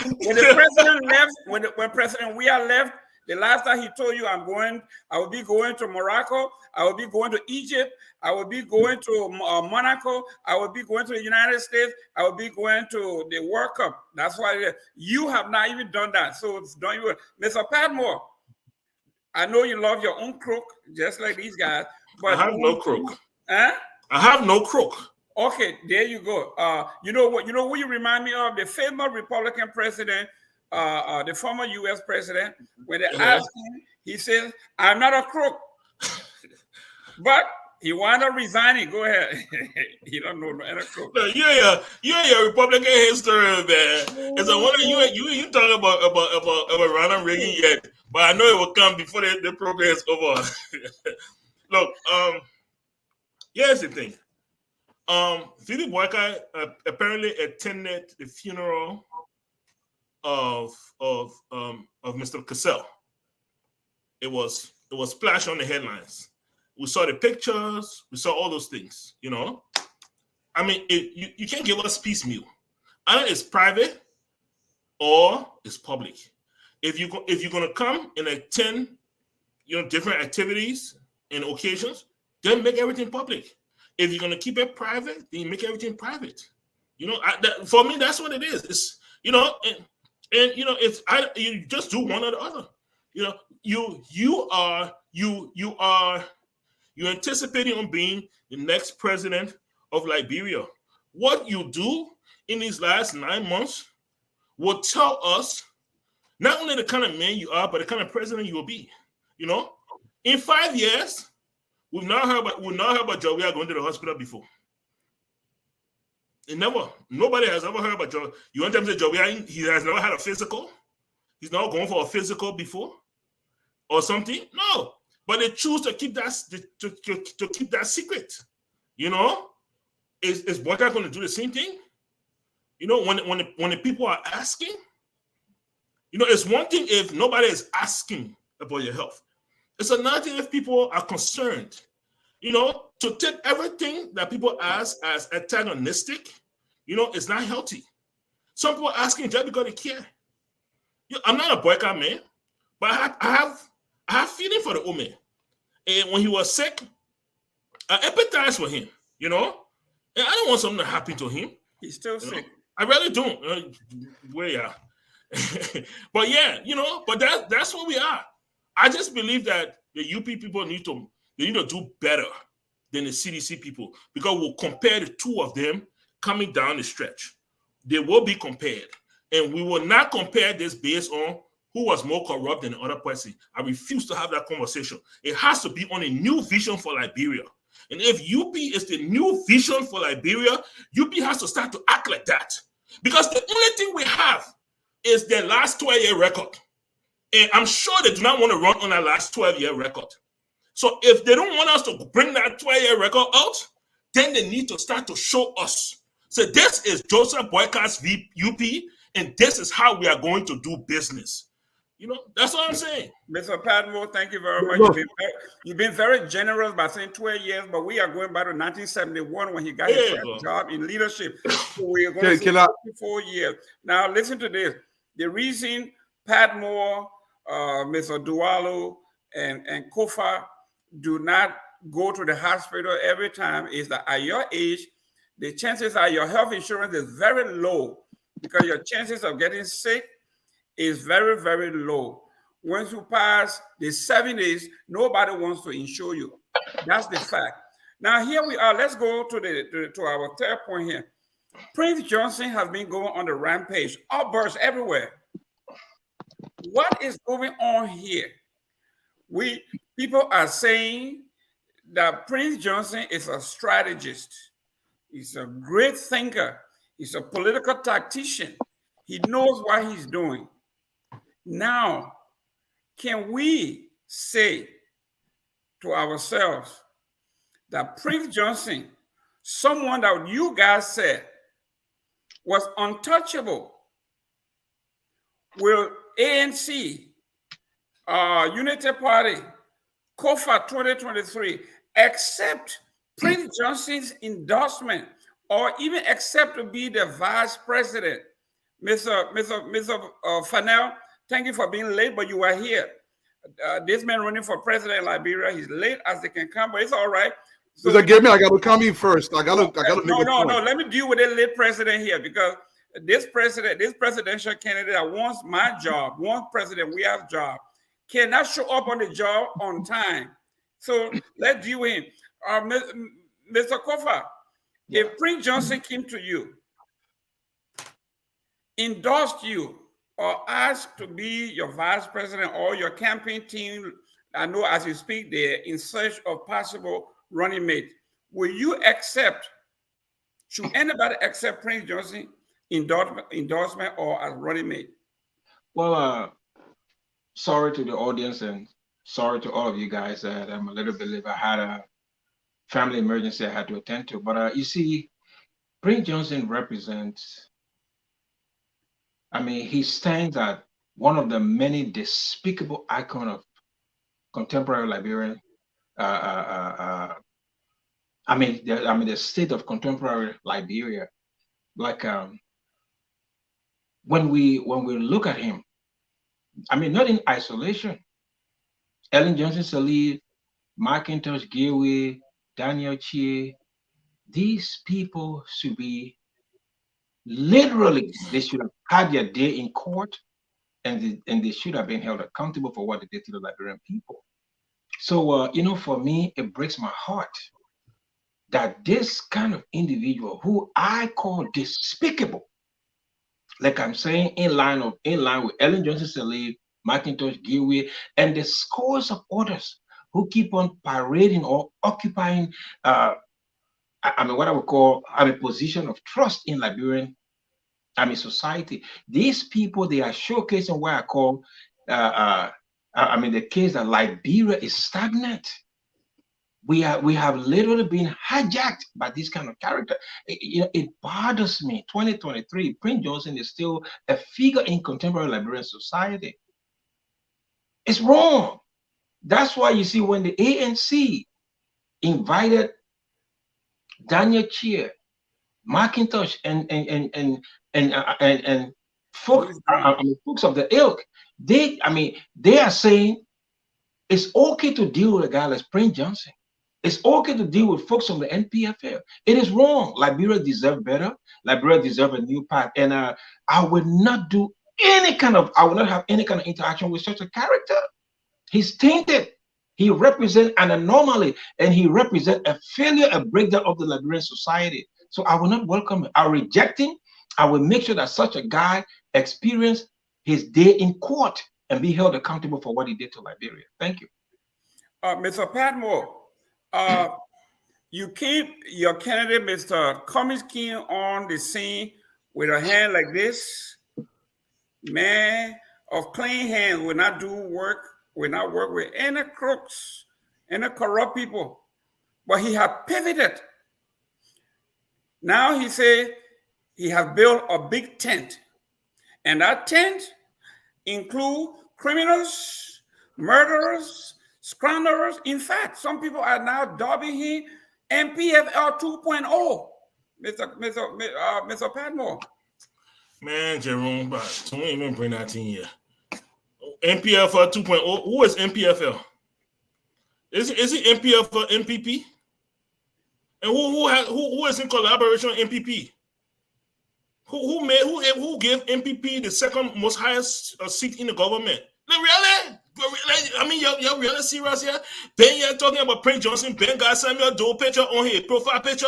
left, when President Weah left, the last time he told you, I will be going to Morocco, I will be going to Egypt, I will be going to Monaco, I will be going to the United States, I will be going to the World Cup. That's why you have not even done that. So don't you, Mr. Padmore, I know you love your own crook, just like these guys. But I have no crook. Huh? I have no crook. Okay, there you go. You know who you remind me of? The famous Republican president, the former U.S. president. When they asked him, he said, "I'm not a crook," but he wound up resigning. Go ahead. He don't know no other crook. No, you're your Republican history, man. It's a wonder you talk about Ronald Reagan yet, but I know it will come before the program is over. Look, here's the thing. Philip Boakai apparently attended the funeral of Mr. Cassell. It was splashed on the headlines. We saw the pictures. We saw all those things. I mean, you can't give us piecemeal. Either it's private or it's public. If you're gonna come and attend, different activities and occasions, then make everything public. If you're gonna keep it private, then you make everything private. For me, that's what it is. It's you just do one or the other. You're anticipating on being the next president of Liberia. What you do in these last 9 months will tell us not only the kind of man you are, but the kind of president you will be. In 5 years, we've not heard about Jawia going to the hospital before. Nobody has ever heard about Jawia. You want them to say Jawia, he has never had a physical? He's not going for a physical before? Or something? No. But they choose to keep that to keep that secret. Is Boakai going to do the same thing? When the people are asking, it's one thing if nobody is asking about your health. It's another thing if people are concerned. To take everything that people ask as antagonistic, it's not healthy. Some people are asking just because they care. I'm not a Boakai man, but I have feeling for the old man. And when he was sick, I empathize with him, and I don't want something to happen to him. He's still sick. I really don't. But yeah, but that's what we are. I just believe that the UP people need to do better than the CDC people, because we'll compare the two of them coming down the stretch. They will be compared, and we will not compare this based on who was more corrupt than the other person. I refuse to have that conversation. It has to be on a new vision for Liberia. And if UP is the new vision for Liberia, UP has to start to act like that. Because the only thing we have is their last 12-year record. And I'm sure they do not want to run on that last 12-year record. So if they don't want us to bring that 12-year record out, then they need to start to show us. So this is Joseph Boakai's UP, and this is how we are going to do business. You know, that's what I'm saying. Mr. Padmore, thank you very much. You've been very generous by saying 12 years, but we are going back to 1971 when he got his first job in leadership. So we are going to say 54 years. Now, listen to this. The reason Padmore, Mr. Dualo, and Kofa do not go to the hospital every time is that at your age, the chances are your health insurance is very low because your chances of getting sick is very, very low. Once you pass the 70s, nobody wants to insure you. That's the fact. Now, here we are. Let's go to our third point here. Prince Johnson has been going on the rampage. Outbursts everywhere. What is going on here? People are saying that Prince Johnson is a strategist. He's a great thinker. He's a political tactician. He knows what he's doing. Now, can we say to ourselves that Prince Johnson, someone that you guys said was untouchable, will ANC, Unity Party, COFA 2023, accept Prince Johnson's endorsement or even accept to be the vice president? Mr. Fanel, thank you for being late, but you are here. This man running for president in Liberia, he's late as they can come, but it's all right. So I got to come in first. I got to No. Let me deal with the late president here because this presidential candidate that wants my job, wants president, we have job, cannot show up on the job on time. So let's deal with him. Mr. Kofa, if Prince Johnson came to you, endorsed you, or asked to be your vice president or your campaign team, I know as you speak, they're in search of possible running mate, will you accept, should anybody accept Prince Johnson endorsement or as running mate? Well, sorry to the audience and sorry to all of you guys that I'm a little bit late. I had a family emergency I had to attend to. But you see, Prince Johnson represents, he stands at one of the many despicable icons of contemporary Liberian, the state of contemporary Liberia. Like when we look at him, not in isolation. Ellen Johnson Sirleaf, Macintosh Giwe, Daniel Chie, these people should be literally, they should have had their day in court, and they should have been held accountable for what they did to the Liberian people. So, for me, it breaks my heart that this kind of individual, who I call despicable, like I'm saying, in line with Ellen Johnson Sirleaf, Macintosh Giwe, and the scores of others who keep on parading or occupying what I would call a position of trust in Liberian society. These people, they are showcasing what I call the case that Liberia is stagnant. We have literally been hijacked by this kind of character. It bothers me. 2023, Prince Johnson is still a figure in contemporary Liberian society. It's wrong. That's why you see when the ANC invited Daniel Chie, Macintosh, and folks, folks of the ilk, they are saying it's okay to deal with a guy like Prince Johnson. It's okay to deal with folks from the NPFL. It is wrong. Liberia deserves better. Liberia deserves a new path. And I would not have any kind of interaction with such a character. He's tainted. He represents an anomaly, and he represents a failure, a breakdown of the Liberian society. So I will not welcome him. I reject him. I will make sure that such a guy experience his day in court and be held accountable for what he did to Liberia. Thank you. Mr. Padmore, you keep your candidate, Mr. Cummings, came on the scene with a hand like this. Man of clean hands will not do work, will not work with any crooks and the corrupt people. But he had pivoted. Now he said he has built a big tent. And that tent includes criminals, murderers, squanderers. In fact, some people are now dubbing him MPFL 2.0, Mr. Padmore. Man, Jerome, but don't even bring that in here. MPFL 2.0. Who is MPFL? Is it MPFL MPP? And who is in collaboration with MPP? Who gave MPP the second most highest seat in the government? Really? I mean, you're really serious here? Then you're talking about Prince Johnson. Ben got Samuel Doe picture on his profile picture.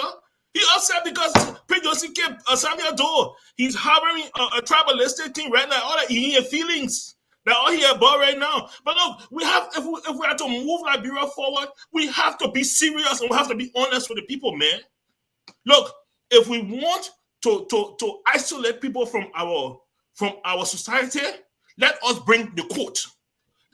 He upset because Prince Johnson kept Samuel Doe. He's harboring a tribalistic thing right now. All that he has feelings. That's all he about right now. But look, we have if we have to move Liberia forward, we have to be serious and we have to be honest with the people, man. Look, if we want to isolate people from our society, let us bring the court.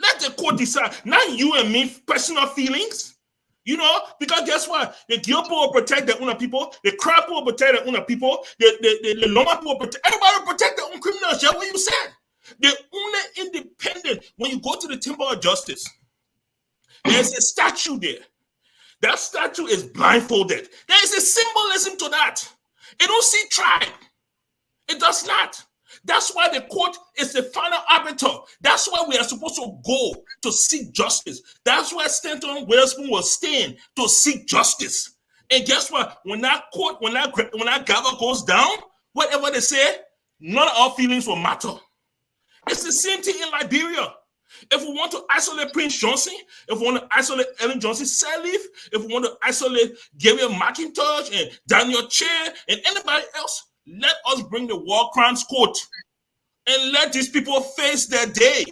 Let the court decide. Not you and me, personal feelings. You know, because guess what? The Gyopo will protect their own people. The crab will protect their own people. The Loma people will protect. Everybody will protect their own criminals. That's what you said. The only independent, when you go to the Temple of Justice, there's a statue there. That statue is blindfolded. There is a symbolism to that. It don't see tribe. It does not. That's why the court is the final arbiter. That's why we are supposed to go to seek justice. That's why Stanton Witherspoon was staying to seek justice. And guess what? When that court, when that gavel goes down, whatever they say, none of our feelings will matter. It's the same thing in Liberia. If we want to isolate Prince Johnson, if we want to isolate Ellen Johnson Sirleaf, if we want to isolate Gabriel McIntosh and Daniel Chair and anybody else, let us bring the War Crimes Court and let these people face their day.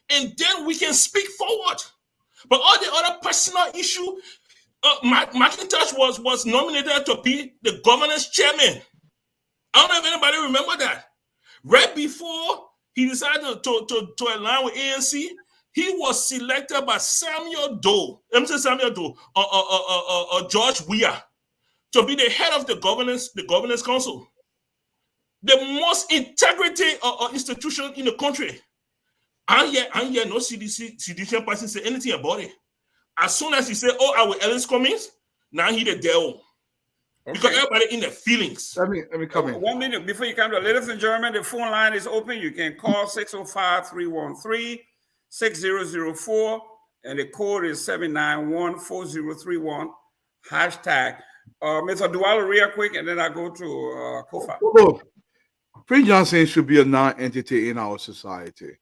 And then we can speak forward. But all the other personal issue, McIntosh was nominated to be the governor's chairman. I don't know if anybody remember that. Right before he decided to align with ANC, he was selected by Samuel Doe, George Weah, to be the head of the governance council. The most integrity institution in the country. I hear no CDC person say anything about it. As soon as he said, "Oh, our Ellis Cummings," now he the devil. Okay. Because everybody in their feelings. Let me come in. 1 minute before you come to, ladies and gentlemen, the phone line is open. You can call 605-313-6004, and the code is 791-4031. Hashtag. Mr. Dualo, real quick, and then I go to Kofa. Look, Prince Johnson should be a non-entity in our society.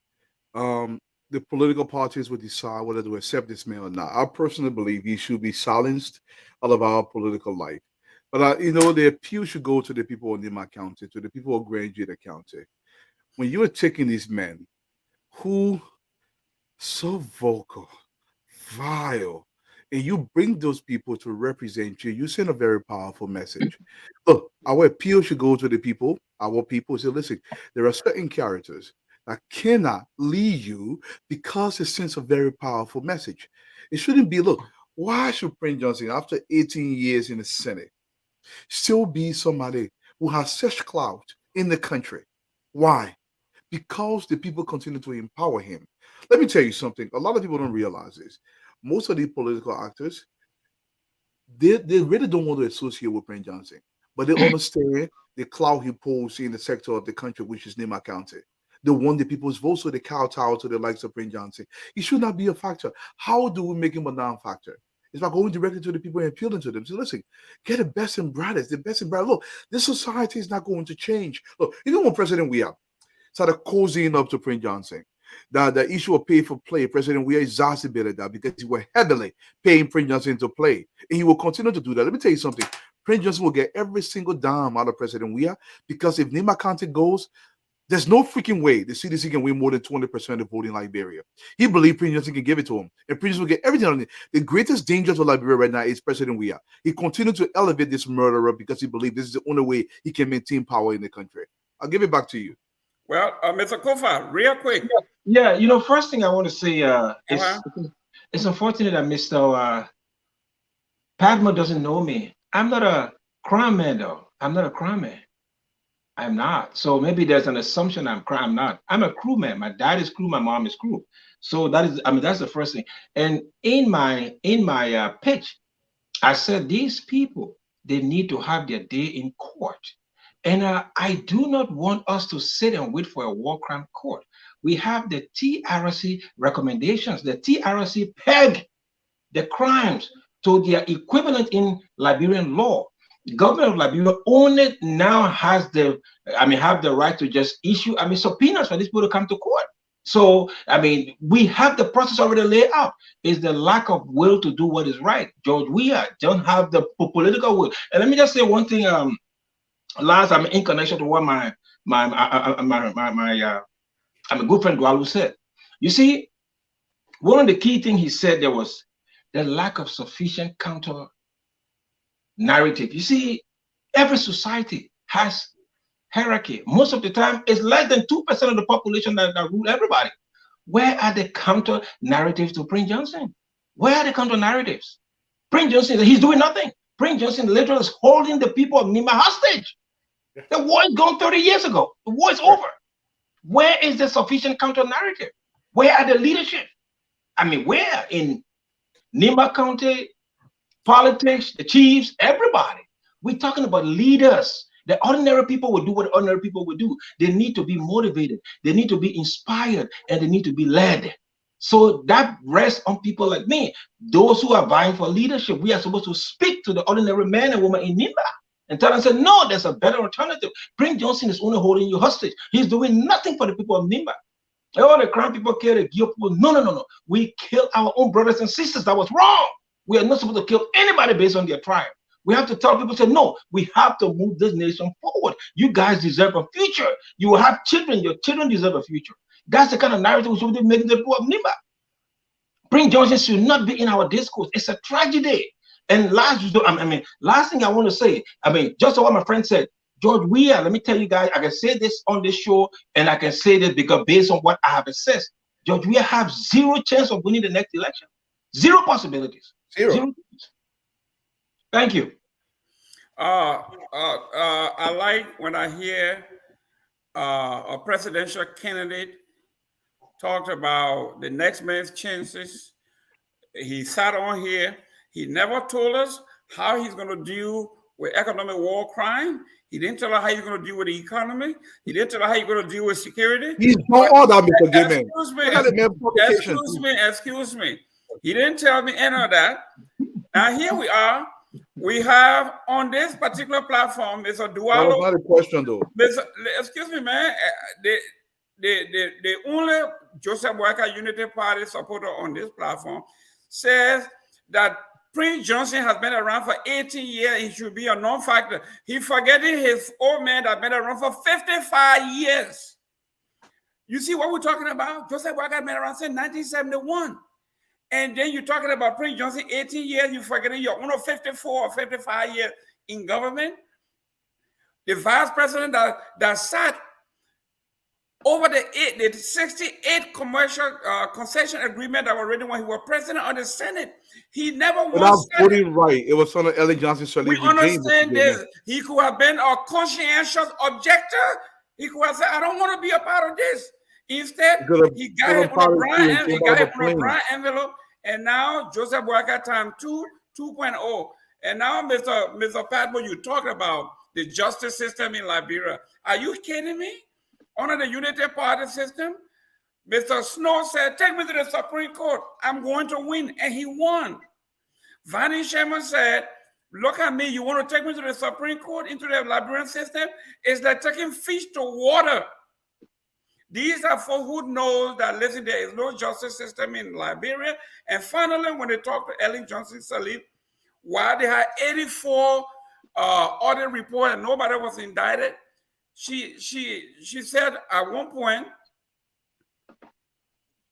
The political parties will decide whether to accept this man or not. I personally believe he should be silenced out of our political life. But, the appeal should go to the people of Nima County, to the people of Grand Jita County. When you are taking these men who so vocal, vile, and you bring those people to represent you, you send a very powerful message. Look, our appeal should go to the people, our people. Say, listen, there are certain characters that cannot lead you because it sends a very powerful message. It shouldn't be, look, why should Prince Johnson, after 18 years in the Senate, still be somebody who has such clout in the country? Why? Because the people continue to empower him. Let me tell you something. A lot of people don't realize this. Most of these political actors, they really don't want to associate with Prince Johnson, but they understand the clout he pulls in the sector of the country, which is Nima County. They want the people's vote, so they kowtow to the likes of Prince Johnson. He should not be a factor. How do we make him a non-factor? It's by going directly to the people and appealing to them. So listen, get the best and brightest, the best and brightest. Look, this society is not going to change. Look, even when President Weah started cozying up to Prince Johnson, the issue of pay for play, President Weah exacerbated that because he was heavily paying Prince Johnson to play. And he will continue to do that. Let me tell you something. Prince Johnson will get every single dime out of President Weah because if Nima County goes, there's no freaking way the CDC can win more than 20% of the vote in Liberia. He believes Prince Johnson can give it to him. And Prince Johnson will get everything on it. The greatest danger to Liberia right now is President Weah. He continues to elevate this murderer because he believes this is the only way he can maintain power in the country. I'll give it back to you. Well, Mr. Kofa, real quick. Yeah, first thing I want to say It's unfortunate that Mr. Padma doesn't know me. I'm not a crime man, though. I'm not a crime man. I'm not. So maybe there's an assumption I'm not. I'm a crew man. My dad is crew. My mom is crew. So that is, I mean, that's the first thing. And in my pitch, I said these people, they need to have their day in court. And I do not want us to sit and wait for a war crime court. We have the TRC recommendations. The TRC peg the crimes to their equivalent in Liberian law. The government of Liberia only now has the right to just issue, subpoenas for these people to come to court. So, we have the process already laid out. It's the lack of will to do what is right. George Weah don't have the political will. And let me just say one thing, last, in connection to what my good friend Gualu said. You see, one of the key things he said there was the lack of sufficient counter narrative. You see, every society has hierarchy. Most of the time, it's less than 2% of the population that rule everybody. Where are the counter narratives to Prince Johnson? Where are the counter narratives? Prince Johnson, he's doing nothing. Prince Johnson literally is holding the people of Nima hostage. The war is gone 30 years ago. The war is over. Where is the sufficient counter narrative? Where are the leadership? Where in Nima County, politics, the chiefs, everybody? We're talking about leaders. The ordinary people will do what ordinary people will do. They need to be motivated. They need to be inspired, and they need to be led. So that rests on people like me. Those who are vying for leadership, we are supposed to speak to the ordinary man and woman in Nima and tell them, say, no, there's a better alternative. Prince Johnson is only holding you hostage. He's doing nothing for the people of Nima. All the crown people kill the Gio people. No. We kill our own brothers and sisters. That was wrong. We are not supposed to kill anybody based on their tribe. We have to tell people, say, no, we have to move this nation forward. You guys deserve a future. You will have children. Your children deserve a future. That's the kind of narrative we should be making the people of Nima. Prince Johnson should not be in our discourse. It's a tragedy. And last thing I want to say, just what my friend said, George Weah, let me tell you guys, I can say this on this show, and I can say this because based on what I have assessed, George Weah have zero chance of winning the next election. Zero possibilities. Zero. Thank you. I like when I hear a presidential candidate talked about the next man's chances. He sat on here. He never told us how he's going to deal with economic war crime. He didn't tell us how he's going to deal with the economy. He didn't tell us how he's going to deal with security. He's not all that, Mr. Goodman. Excuse me. He didn't tell me any of that. Now here we are. We have on this particular platform, Mr. Dualo. That was not a question, though. Excuse me, man. The only Joseph Boakai Unity Party supporter on this platform says that Prince Johnson has been around for 18 years. He should be a non-factor. He forgetting his old man that been around for 55 years. You see what we're talking about? Joseph Boakai been around since 1971. And then you're talking about Prince Johnson, 18 years. You're forgetting your own 54 or 55 years in government. The vice president that sat over the 68 commercial concession agreement that were written when he was president of the Senate. He never was voting right. It was on Ellen Johnson. We understand this. He could have been a conscientious objector. He could have said, I don't want to be a part of this. Instead, he got it on a brown envelope. And now Joseph Boakai time 2.0. And now, Mr. Padmo, you talk about the justice system in Liberia. Are you kidding me? Under the Unity Party system, Mr. Snow said, take me to the Supreme Court. I'm going to win. And he won. Vani Sherman said, look at me. You want to take me to the Supreme Court into the Liberian system? It's like taking fish to water. These are folks who know that, listen, there is no justice system in Liberia. And finally, when they talked to Ellen Johnson Sirleaf, while they had 84 audit reports and nobody was indicted, she said at one point,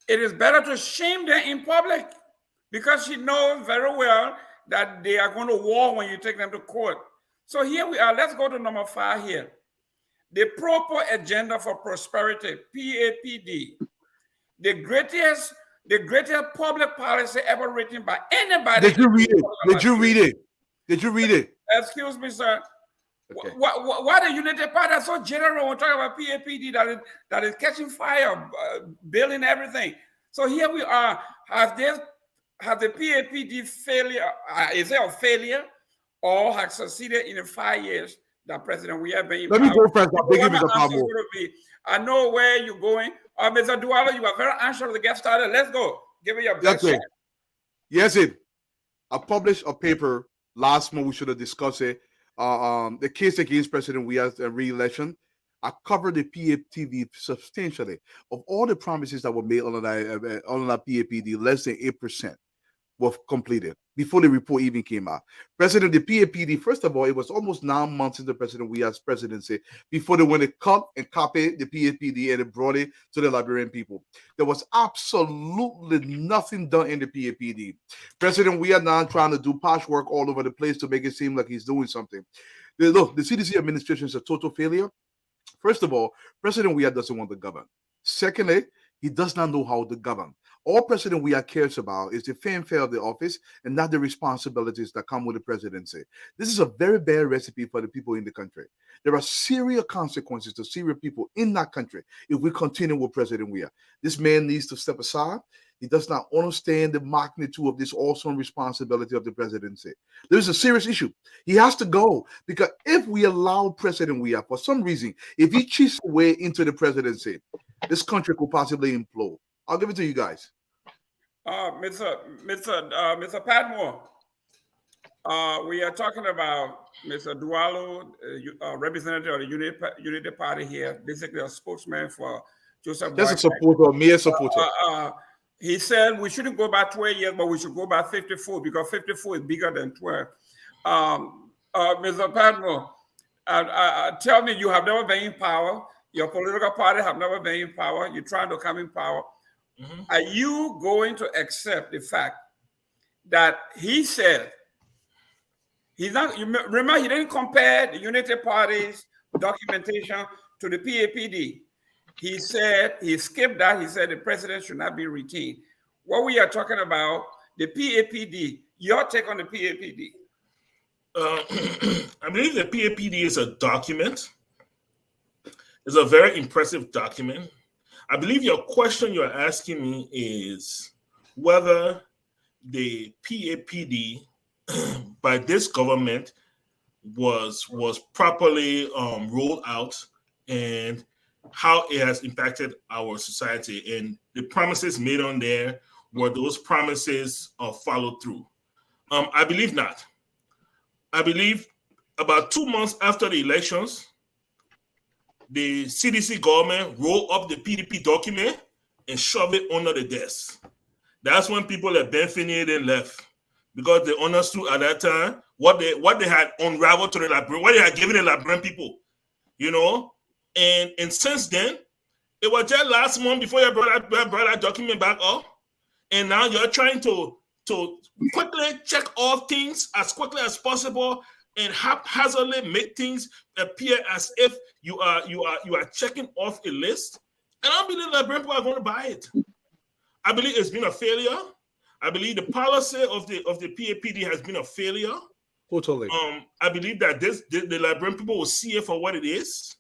it is better to shame them in public because she knows very well that they are going to war when you take them to court. So here we are. Let's go to number 5 here. The proper agenda for prosperity, PAPD. The greatest the greatest public policy ever written by anybody. Did you read it? Did you read it? Did you read it? Excuse me, sir. Okay. Why the United Party are so general when talking about PAPD that is catching fire, building everything? So here we are. Have the PAPD failure? Is there a failure, or has succeeded in the 5 years that President we have been? Let me go first. I know where you're going. Mr. Dualo, you are very anxious to get started. Let's go. Give me your best shot. Yes, I published a paper last month. We should have discussed it. The case against President Weah's re-election. I covered the PAPD substantially. Of all the promises that were made on that PAPD, less than 8% were completed before the report even came out. The PAPD, first of all, it was almost 9 months into President Weah's presidency before they went to cut and copy the PAPD and they brought it to the Liberian people. There was absolutely nothing done in the PAPD. President Weah now trying to do patchwork all over the place to make it seem like he's doing something. Look, the CDC administration is a total failure. First of all, President Weah doesn't want to govern. Secondly, he does not know how to govern. All President Weah cares about is the fanfare of the office and not the responsibilities that come with the presidency. This is a very bad recipe for the people in the country. There are serious consequences to serious people in that country if we continue with President Weah. This man needs to step aside. He does not understand the magnitude of this awesome responsibility of the presidency. There's a serious issue. He has to go, because if we allow President Weah, for some reason, if he cheats his way into the presidency, this country could possibly implode. I'll give it to you guys. Mr. Padmore, we are talking about Mr. Dualo, representative of the Unity Party here, basically a spokesman for Joseph Boakai. Just a supporter, mere supporter. He said we shouldn't go by 12 years, but we should go by 54 because 54 is bigger than 12. Mr. Padmore, tell me, you have never been in power. Your political party have never been in power. You're trying to come in power. Mm-hmm. Are you going to accept the fact that he said he's not? You remember, he didn't compare the Unity Party's documentation to the PAPD. He said he skipped that. He said the president should not be retained. What we are talking about, the PAPD. Your take on the PAPD? I believe the PAPD is a document. It's a very impressive document. I believe your question you're asking me is whether the PAPD by this government was properly rolled out and how it has impacted our society, and the promises made on there, were those promises followed through. I believe not. I believe about 2 months after the elections, the CDC government rolled up the PDP document and shoved it under the desk. That's when people like Ben Finney then left, because they understood at that time what they had unraveled to the Liberian, what they had given the Liberian people, you know. And since then, it was just last month before you brought that document back up, and now you're trying to quickly check off things as quickly as possible and haphazardly make things appear as if you are checking off a list. And I believe that Liberian people are going to buy it. I believe it's been a failure. I believe the policy of the PAPD has been a failure. Totally. I believe that the Liberian people will see it for what it is.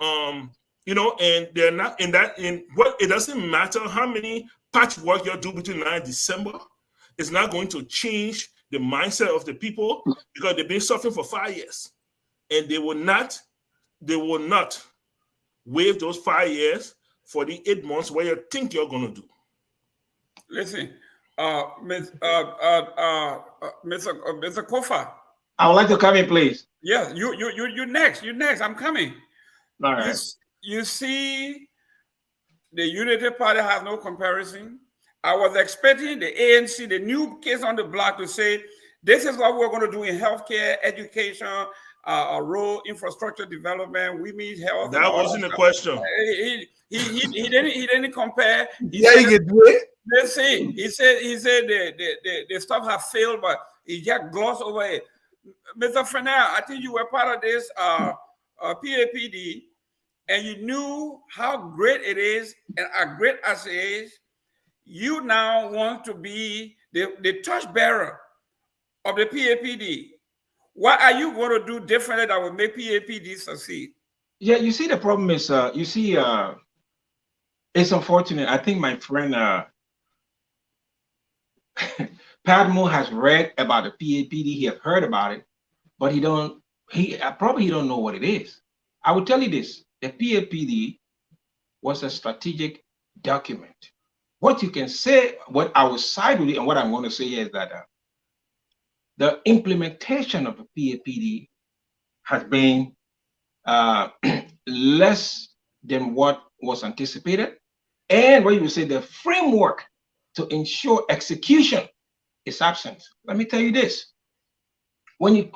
You know, and they're not in that. In what, it doesn't matter how many patchwork you do between now and December. It's not going to change the mindset of the people, because they've been suffering for 5 years, and they will not waive those 5 years for the 8 months where you think you're going to do. Listen, Mr. Kofa. I would like to come in, please. Yeah, you next. You next. I'm coming. All right. You see, the Unity Party has no comparison. I was expecting the ANC, the new kids on the block, to say, this is what we're going to do in healthcare, education, rural infrastructure development, women's health. That wasn't the question. He didn't compare. He can do it. Let's see. He said the stuff has failed, but he just glossed over it. Mr. Frenel, I think you were part of this PAPD, and you knew how great it is, and how great as it is. you now want to be the torchbearer of the PAPD. What are you going to do differently that will make PAPD succeed? Yeah, you see, the problem is, it's unfortunate. I think my friend Padmo has read about the PAPD. He have heard about it, but he don't know what it is. I will tell you this: the PAPD was a strategic document. What you can say, what I will side with it, and what I'm going to say is that the implementation of the PAPD has been less than what was anticipated, and what you would say the framework to ensure execution is absent. Let me tell you this: when you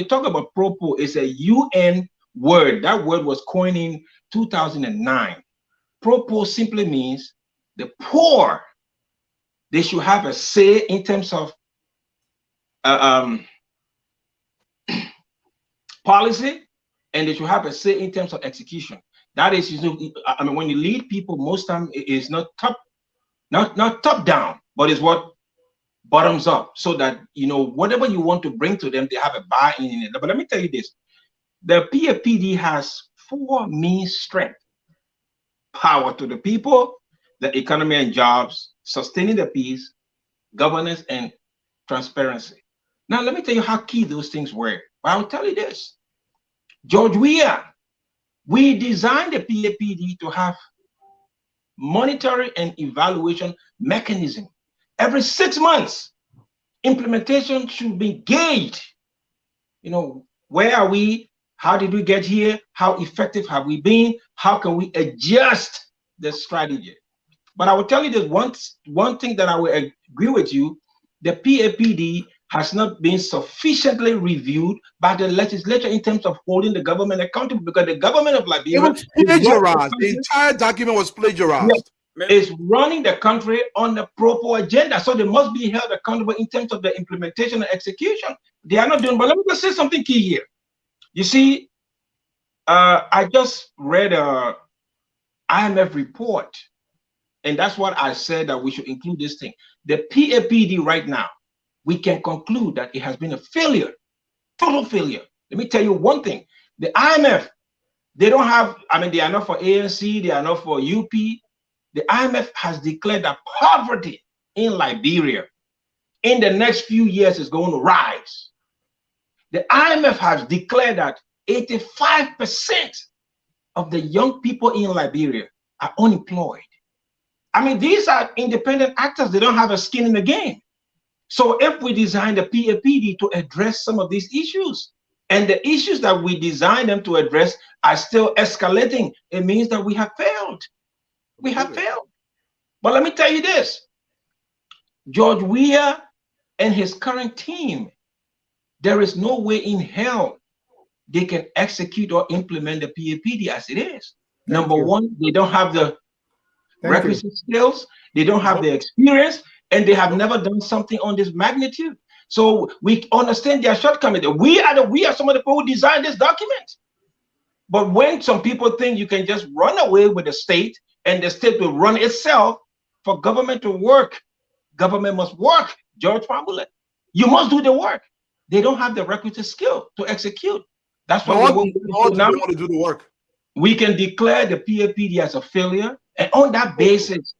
talk about PROPO, it's a UN word. That word was coined in 2009. PROPO simply means the poor, they should have a say in terms of policy, and they should have a say in terms of execution. That is, I mean, when you lead people, most time it is not top down, but it's what bottoms up, so that whatever you want to bring to them, they have a buy-in in it. But let me tell you this: the PAPD has 4 main strengths: power to the people, the economy and jobs, sustaining the peace, governance, and transparency. Now, let me tell you how key those things were. But I'll tell you this: George Weah, we designed the PAPD to have monitoring and evaluation mechanism. Every 6 months, implementation should be gauged. Where are we? How did we get here? How effective have we been? How can we adjust the strategy? But I will tell you this one thing that I will agree with you: the PAPD has not been sufficiently reviewed by the legislature in terms of holding the government accountable, because the government of Liberia, it was plagiarized. The entire document was plagiarized. Is running the country on the proper agenda, so they must be held accountable in terms of the implementation and execution. They are not doing. But let me just say something key here. You see, I just read a IMF report, and that's what I said, that we should include this thing. The PAPD right now, we can conclude that it has been a failure, total failure. Let me tell you one thing: the IMF, they don't have. I mean, they are not for ANC, they are not for UP. The IMF has declared that poverty in Liberia in the next few years is going to rise. The IMF has declared that 85% of the young people in Liberia are unemployed. I mean, these are independent actors. They don't have a skin in the game. So if we design the PAPD to address some of these issues, and the issues that we designed them to address are still escalating, it means that we have failed. We have failed. But let me tell you this: George Weah and his current team, there is no way in hell they can execute or implement the PAPD as it is. Number one, they don't have the requisite skills, they don't have the experience, and they have never done something on this magnitude. So we understand their shortcomings. We are some of the people who designed this document. But when some people think you can just run away with the state, and the state will run itself, for government to work, government must work. George Pambule, you must do the work. They don't have the requisite skill to execute. That's why we want to do the work. We can declare the PAPD as a failure, and on that basis,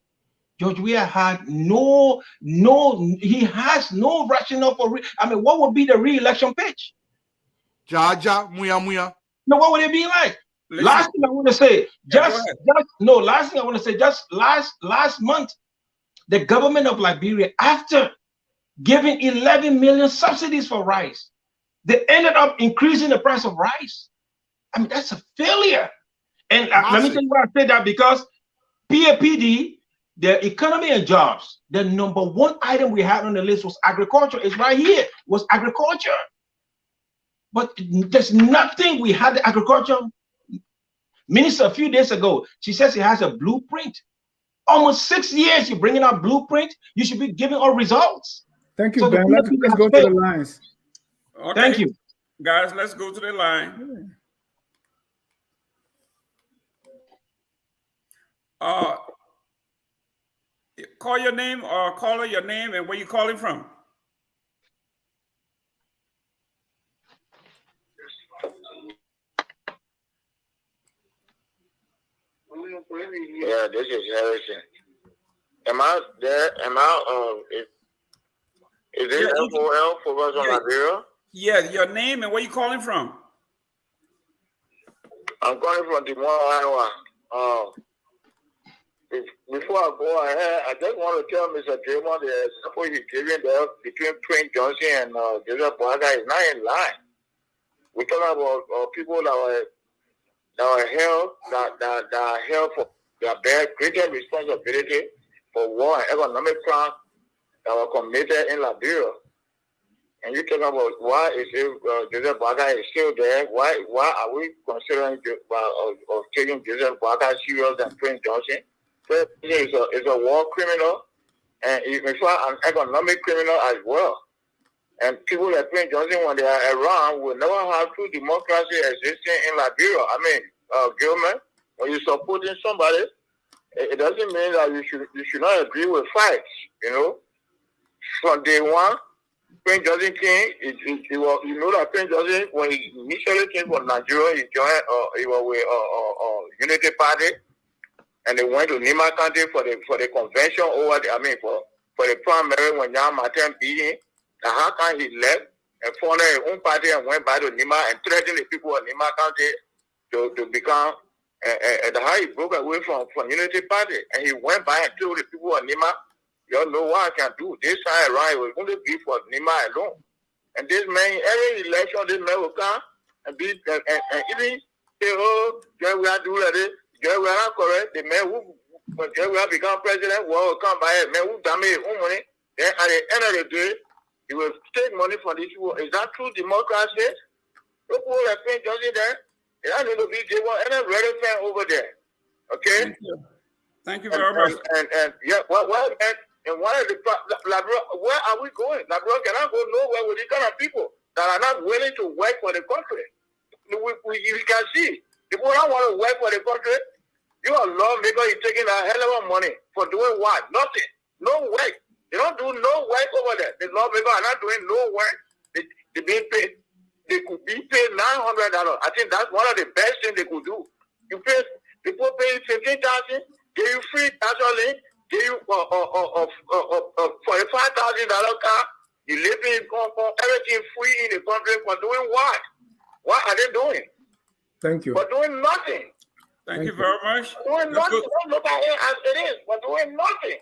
George Weah had he has no rationale for. I mean, what would be the re-election pitch? Jaja, muya muya. No, what would it be like? Listen, last thing I want to say, last month, the government of Liberia, after giving 11 million subsidies for rice, they ended up increasing the price of rice. I mean, that's a failure. And let me tell you why I say that: because PAPD, the economy and jobs, the number one item we had on the list was agriculture. It's right here, was agriculture. But there's nothing. We had the agriculture minister a few days ago. She says she has a blueprint. Almost 6 years you're bringing out blueprint. You should be giving all results. Thank you, Ben. Let's go to the lines. Okay. Thank you. Guys, let's go to the line. Call your name or call her your name and where you calling from. Yeah, this is Harrison. Am I there? Am I is this FOL for us on Liberia? Yeah, your name and where you calling from? I'm calling from Des Moines, Iowa. Before I go ahead, I just want to tell Mr. Draymond the example he's giving there between Prince Johnson and Joseph Boakai is not in line. We're talking about people that are held for their bear greater responsibility for war and economic crimes that were committed in Liberia. And you talk about why is Joseph Boakai is still there? Why are we considering of taking Joseph Boakai serious than Prince Johnson? Prince is a war criminal, and he's an economic criminal as well. And people like Prince Johnson, when they are around, will never have true democracy existing in Liberia. I mean, Gilman, when you're supporting somebody, it doesn't mean that you should not agree with facts. You know, from day one, Prince Johnson came. You know that Prince Johnson, when he initially came from Nigeria, he joined. He was with Unity Party, and they went to Nima County for the convention over. For the primary when Jan Martin beat him. Now how come he left and formed his own party and went back to Nima and threatened the people of Nima County to become and how he broke away from Unity Party and he went back and told the people of Nima, y'all know what I can do. This time around it was going to be for Nima alone. And this man, every election, this man will come and be and even say, oh, we are doing this, we are not correct. The man who when we have become president, will come by a man who damage his own money. Then at the end of the day, he will take money from these people. Is that true democracy? People like Prince Johnson there, they don't need to be given any ready fan over there. Okay? Thank you very much. And yeah, and one of the where are we going? Liberia cannot go nowhere with these kind of people that are not willing to work for the country. You can see, people don't want to work for the country. You are lawmaker, you're taking a hell of money for doing what? Nothing. No work. They don't do no work over there. The lawmakers are not doing no work. They being paid. They could be paid $900. I think that's one of the best things they could do. You pay people pay $15,000, give you free gasoline, give you $45,000 car. You live in everything free in the country for doing what? What are they doing? Thank you. For doing nothing. Thank you very much. Doing nothing. Don't look at it as it is. For doing nothing.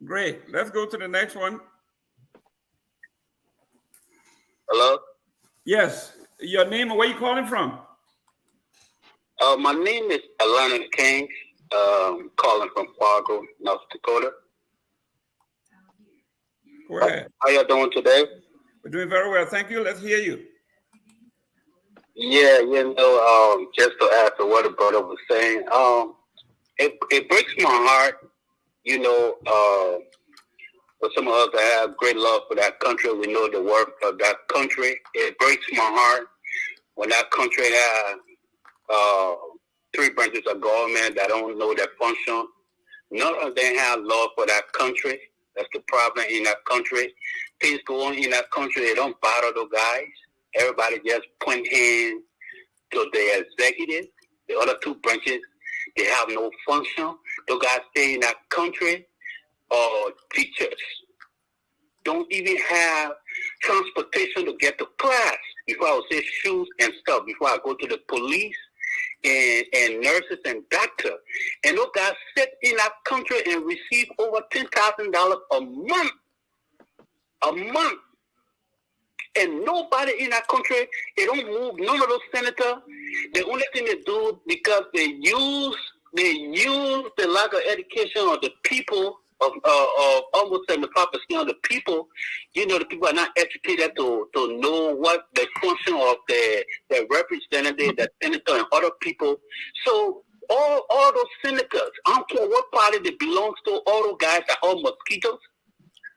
Great. Let's go to the next one. Hello? Yes. Your name and where you calling from? My name is Alana King, calling from Fargo, North Dakota. Go ahead. How y'all doing today? We're doing very well. Thank you. Let's hear you. Yeah, just to add to what the brother was saying, it breaks my heart, for some of us that have great love for that country. We know the worth of that country. It breaks my heart when that country has 3 branches of government that don't know their function. None of them have love for that country. That's the problem in that country. Things go on in that country. They don't bother those guys. Everybody just point hands to the executive. The other 2 branches, they have no function. Those guys stay in that country. Teachers don't even have transportation to get to class. Before I would say shoes and stuff. Before I go to the police and nurses and doctors. And those guys sit in that country and receive over $10,000 a month. A month. And nobody in that country, they don't move none of those senators. The only thing they do, because they use the lack of education of the people, of almost 75% of the people. The people are not educated to know what the function of the representative, the senator, and other people. So all those senators, I don't care what party they belong to, all those guys are all mosquitoes.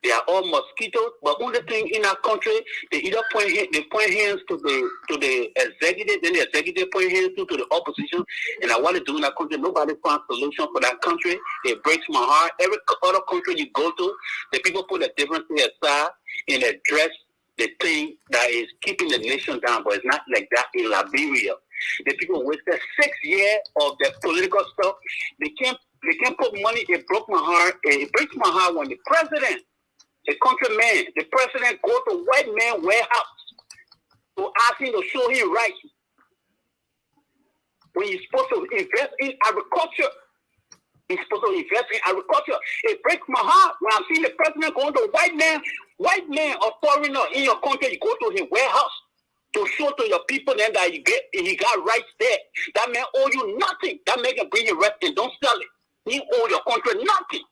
They are all mosquitoes. But only thing in our country, they either point hands to the executive, then the executive point hands to the opposition. And I want to do in our country. Nobody finds solution for that country. It breaks my heart. Every other country you go to, the people put a different thing aside and address the thing that is keeping the nation down. But it's not like that in Liberia. The people wasted 6 years of their political stuff. They can't put money. It broke my heart. It breaks my heart when the president, the countryman, the president go to white man warehouse to ask him to show him rights. When you're supposed to invest in agriculture, he's supposed to invest in agriculture. It breaks my heart when I see the president going to white man or foreigner in your country. You go to his warehouse to show to your people then that he got rights there. That man owe you nothing. That man can bring you rest and don't sell it. He owe your country nothing.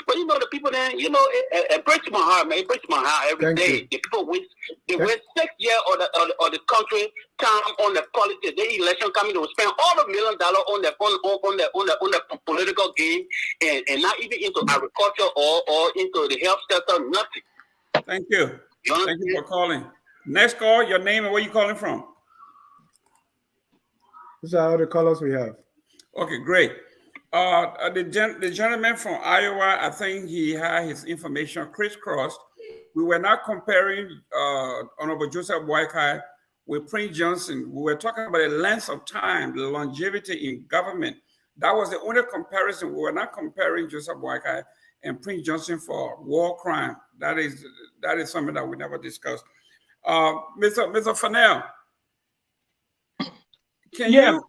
But you know, the people then, you know, it breaks my heart, man. It breaks my heart every day. The people waste 6 years of the country time on the politics. The election coming, they will spend all the $1 million on the political game and not even into agriculture or into the health sector, nothing. Thank you. Thank you for calling. Next call, your name and where you calling from? These are all the callers we have. Okay, great. The gentleman from Iowa, I think he had his information crisscrossed. We were not comparing Honorable Joseph Boakai with Prince Johnson. We were talking about the length of time, the longevity in government. That was the only comparison. We were not comparing Joseph Boakai and Prince Johnson for war crime. That is something that we never discussed. Mr. Fennell, you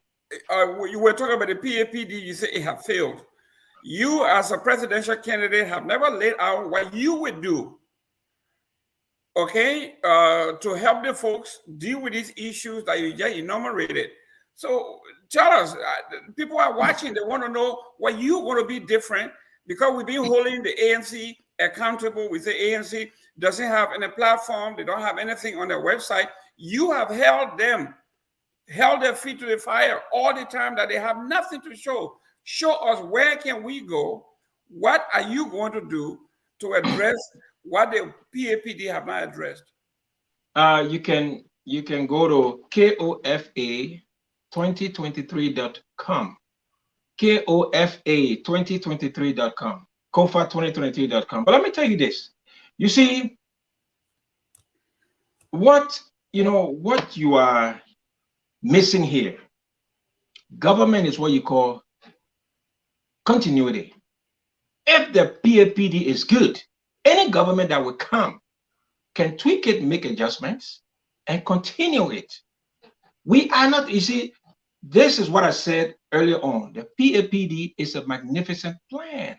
were talking about the PAPD, you say it have failed. You as a presidential candidate have never laid out what you would do, okay, to help the folks deal with these issues that you just enumerated. So tell us, people are watching, they want to know what you want to be different, because we've been holding the ANC accountable. We say ANC doesn't have any platform, they don't have anything on their website. You have held their feet to the fire all the time that they have nothing to show. Show us, where can we go? What are you going to do to address what the PAPD have not addressed? You can go to kofa2023.com. kofa2023.com. kofa2023.com. But let me tell you this. You see, what you are missing here, government is what you call continuity. If the PAPD is good, any government that will come can tweak it, make adjustments, and continue it. We are not, you see, this is what I said earlier on. The PAPD is a magnificent plan.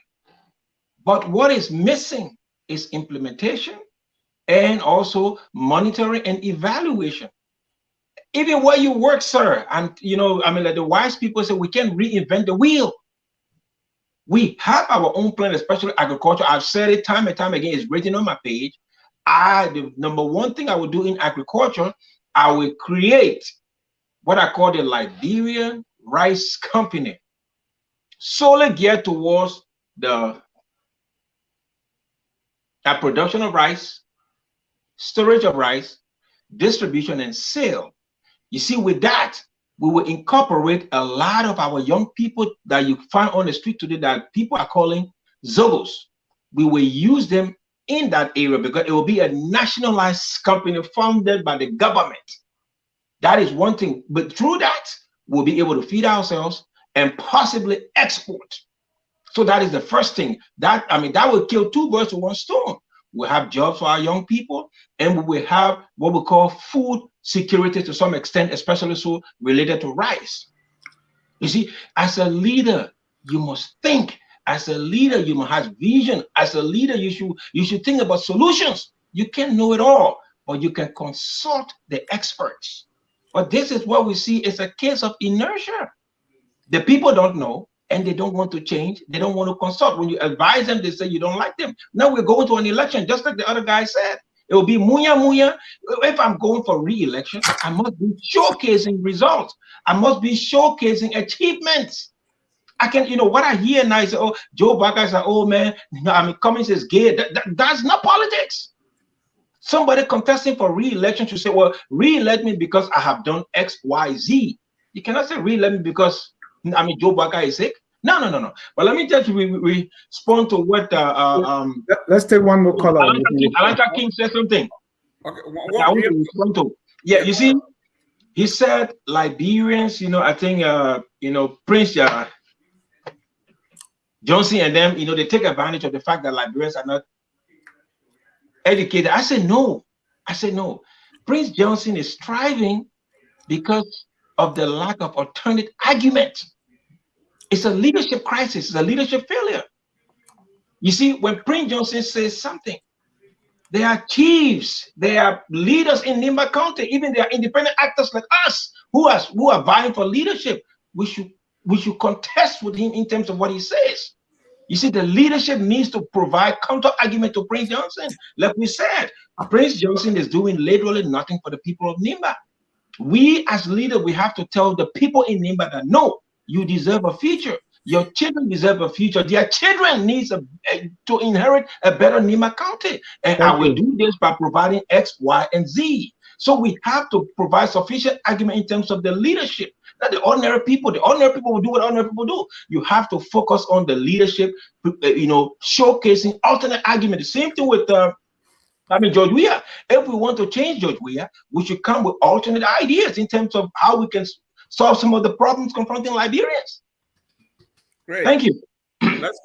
But what is missing is implementation and also monitoring and evaluation. Even where you work, sir, and like the wise people say, we can't reinvent the wheel. We have our own plan, especially agriculture. I've said it time and time again. It's written on my page. The number one thing I will do in agriculture, I will create what I call the Liberian Rice Company, solely geared towards the production of rice, storage of rice, distribution, and sale. You see, with that, we will incorporate a lot of our young people that you find on the street today that people are calling Zogos. We will use them in that area because it will be a nationalized company funded by the government. That is one thing. But through that, we'll be able to feed ourselves and possibly export. So that is the first thing. That will kill two birds with one stone. We'll have jobs for our young people, and we will have what we call food security to some extent, especially so related to rice. You see, as a leader, you must think. As a leader, you must have vision. As a leader, you should think about solutions. You can't know it all, but you can consult the experts. But this is what we see is a case of inertia. The people don't know, and they don't want to change. They don't want to consult. When you advise them, they say you don't like them. Now we're going to an election, just like the other guy said. It will be munya munya. If I'm going for re-election, I must be showcasing results. I must be showcasing achievements. I can, what I hear now is, oh, Joe Boakai is an old man. Cummings is gay. That's not politics. Somebody contesting for re-election should say, well, re-elect me because I have done X, Y, Z. You cannot say re-elect me because Joe Boakai is sick. No. But let me just respond to what let's take one more caller. Atlanta King said something. Okay. I want to respond to. Yeah, you see, he said Liberians, I think Prince Johnson and them, they take advantage of the fact that Liberians are not educated. I said no. Prince Johnson is striving because of the lack of alternate argument. It's a leadership crisis. It's a leadership failure. You see, when Prince Johnson says something, they are chiefs. They are leaders in Nimba County. Even they are independent actors like us who are vying for leadership. We should contest with him in terms of what he says. You see, the leadership needs to provide counter argument to Prince Johnson. Like we said, Prince Johnson is doing literally nothing for the people of Nimba. We as leaders, we have to tell the people in Nimba that no, you deserve a future. Your children deserve a future. Their children need to inherit a better Nimba County. And I will do this by providing X, Y, and Z. So we have to provide sufficient argument in terms of the leadership. Not the ordinary people. The ordinary people will do what ordinary people do. You have to focus on the leadership, showcasing alternate argument. The same thing with George Weah. If we want to change George Weah, we should come with alternate ideas in terms of how we can solve some of the problems confronting Liberians. Great. Thank you. Let's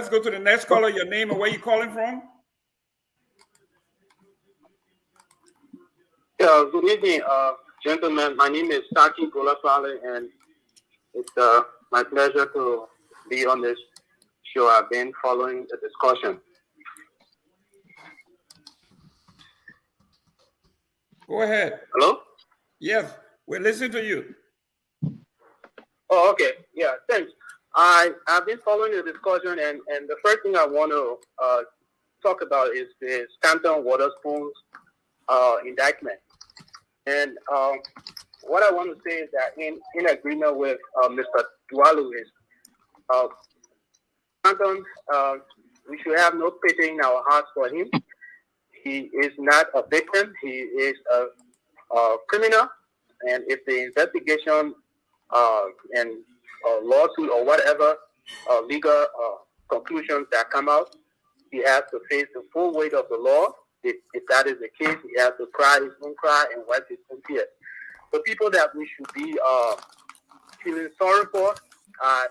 go to the next caller. Your name and where you calling from? Yeah, good evening, gentlemen. My name is Saki Golafale, and it's my pleasure to be on this show. I've been following the discussion. Go ahead. Hello? Yes, we're listening to you. Oh, okay. Yeah, thanks. I've been following the discussion, and the first thing I want to talk about is the Stanton Witherspoon's indictment. And what I want to say is that in agreement with Mr. Tualu is Stanton, we should have no pity in our hearts for him. He is not a victim. He is a criminal. And if the investigation and lawsuit or whatever legal conclusions that come out, he has to face the full weight of the law. If that is the case, he has to cry his own cry and wipe his own tears. The people that we should be feeling sorry for are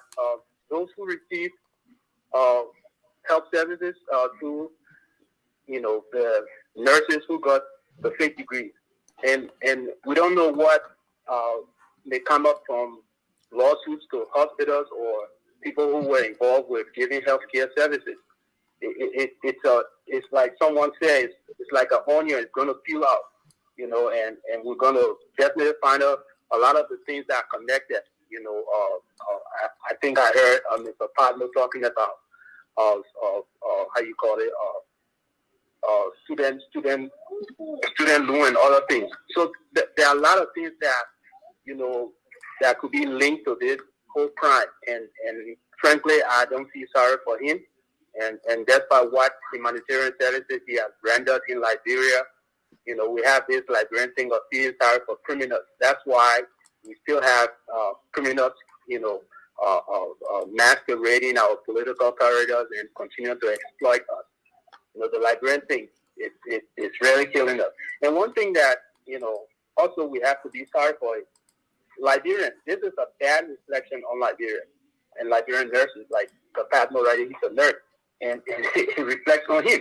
those who receive health services through, the nurses who got the fake degrees. And we don't know what may come up from lawsuits to hospitals or people who were involved with giving healthcare services. It's like someone says, it's like an onion. It's going to peel out, and we're going to definitely find out a lot of the things that are connected. I think I heard Mr. Padlo talking about how you call it, student loan and other things. So there are a lot of things that that could be linked to this whole crime, and frankly, I don't feel sorry for him. And despite what humanitarian services he has rendered in Liberia, we have this Liberian thing of feeling sorry for criminals. That's why we still have criminals, masquerading our political corridors and continue to exploit us. The Liberian thing, it's really killing us. And one thing that, also we have to be sorry for is Liberians. This is a bad reflection on Liberia and Liberian nurses, like Pat Moradi, he's a nurse, and it reflects on him.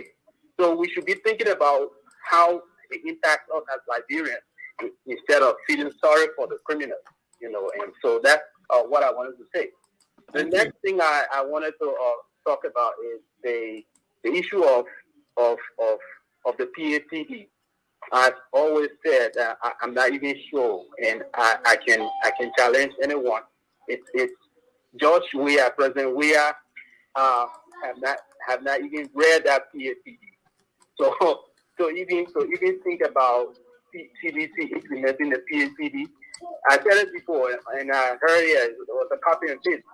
So we should be thinking about how it impacts us as Liberians instead of feeling sorry for the criminals, and so that's what I wanted to say. The next thing I wanted to talk about is the issue of the PAPD. I've always said that I'm not even sure, and I can challenge anyone. It's George Weah, President Weah, have not even read that PAPD. So even think about CDC implementing the PAPD. I said it before, and I heard it was a copy and paste.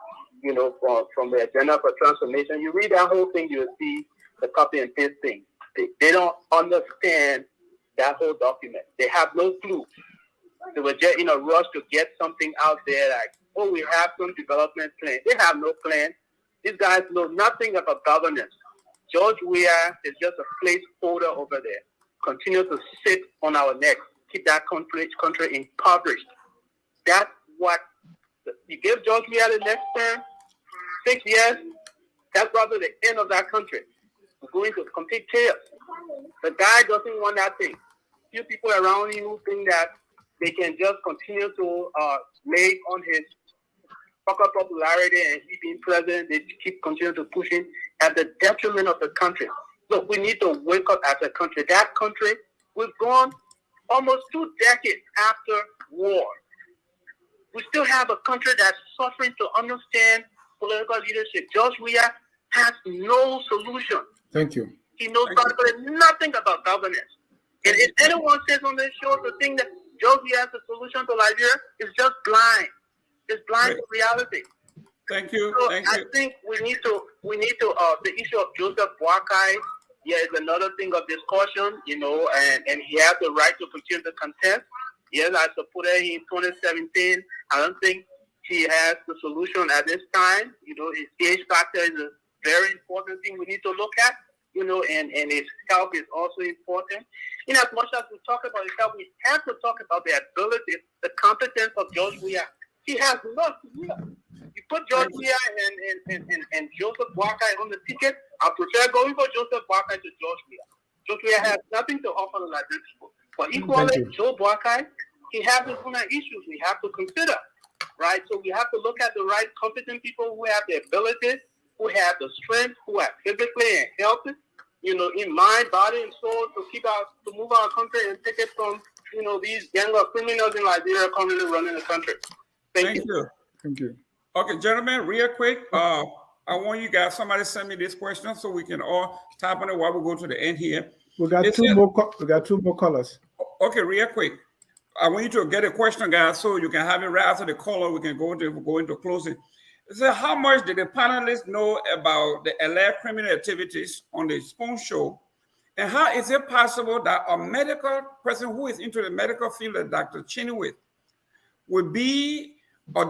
from the Agenda for Transformation. You read that whole thing, you'll see the copy and paste thing. They don't understand that whole document. They have no clue. They were just in a rush to get something out there like, oh, we have some development plan. They have no plan. These guys know nothing about governance. George Weah is just a placeholder over there. Continue to sit on our necks. Keep that country impoverished. That's what you give George Weah the next term, 6 years. That's probably the end of that country. We're going to complete chaos. The guy doesn't want that thing. Few people around you think that they can just continue to make on his popularity and he being president. They keep continuing to push him at the detriment of the country. Look, we need to wake up as a country. That country, we've gone almost 2 decades after war. We still have a country that's suffering to understand political leadership. George Weah has no solution. Thank you. He knows nothing about governance. And if anyone says on this show the thing that George Weah has a solution to Liberia, is just blind. It's blind to reality. Thank you. So Thank I you. think we need to the issue of Joseph Boakai, is another thing of discussion, and he has the right to continue to contest. Yes, I supported him in 2017. I don't think he has the solution at this time. His age factor is a very important thing we need to look at, and his health is also important. In as much as we talk about his health, we have to talk about the ability, the competence of George Weah. He has nothing. You put George Weah and Joseph Boakai on the ticket, I prefer going for Joseph Boakai to George Weah. George Weah has nothing to offer the Liberian people. But equally, Joe Boakai, he has his own issues we have to consider, right? So we have to look at the right competent people who have the ability, who have the strength, who are physically and healthy, in mind, body, and soul to move our country and take it from, these gang of criminals in Liberia currently running the country. Thank you. Thank you. Okay, gentlemen, real quick, I want you guys, somebody send me this question so we can all tap on it while we go to the end here. We got two more callers. Okay, real quick. I want you to get a question, guys, so you can have it right after the caller. We can go into closing. So how much did the panelists know about the alleged criminal activities on the Spoon Show? And how is it possible that a medical person who is into the medical field, like Dr. Chinowith, would be a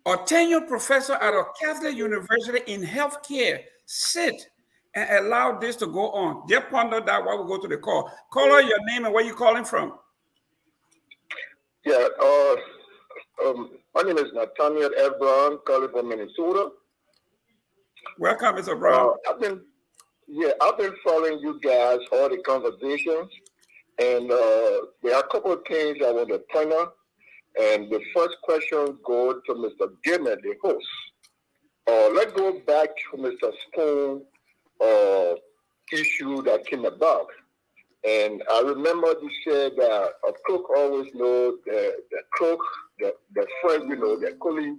tenured professor at a Catholic university in healthcare sit and allow this to go on? Just ponder that while we go to the call. Caller, your name and where you calling from? Yeah, my name is Nathaniel F. Brown, calling from Minnesota. Welcome, Mr. Brown. I've been following you guys, all the conversations, and there are a couple of things I want to point out. And the first question goes to Mr. Gimmer, the host. Let's go back to Mr. Spoon issue that came about. And I remember you said that a crook always knows the crook, the friend, their colleague.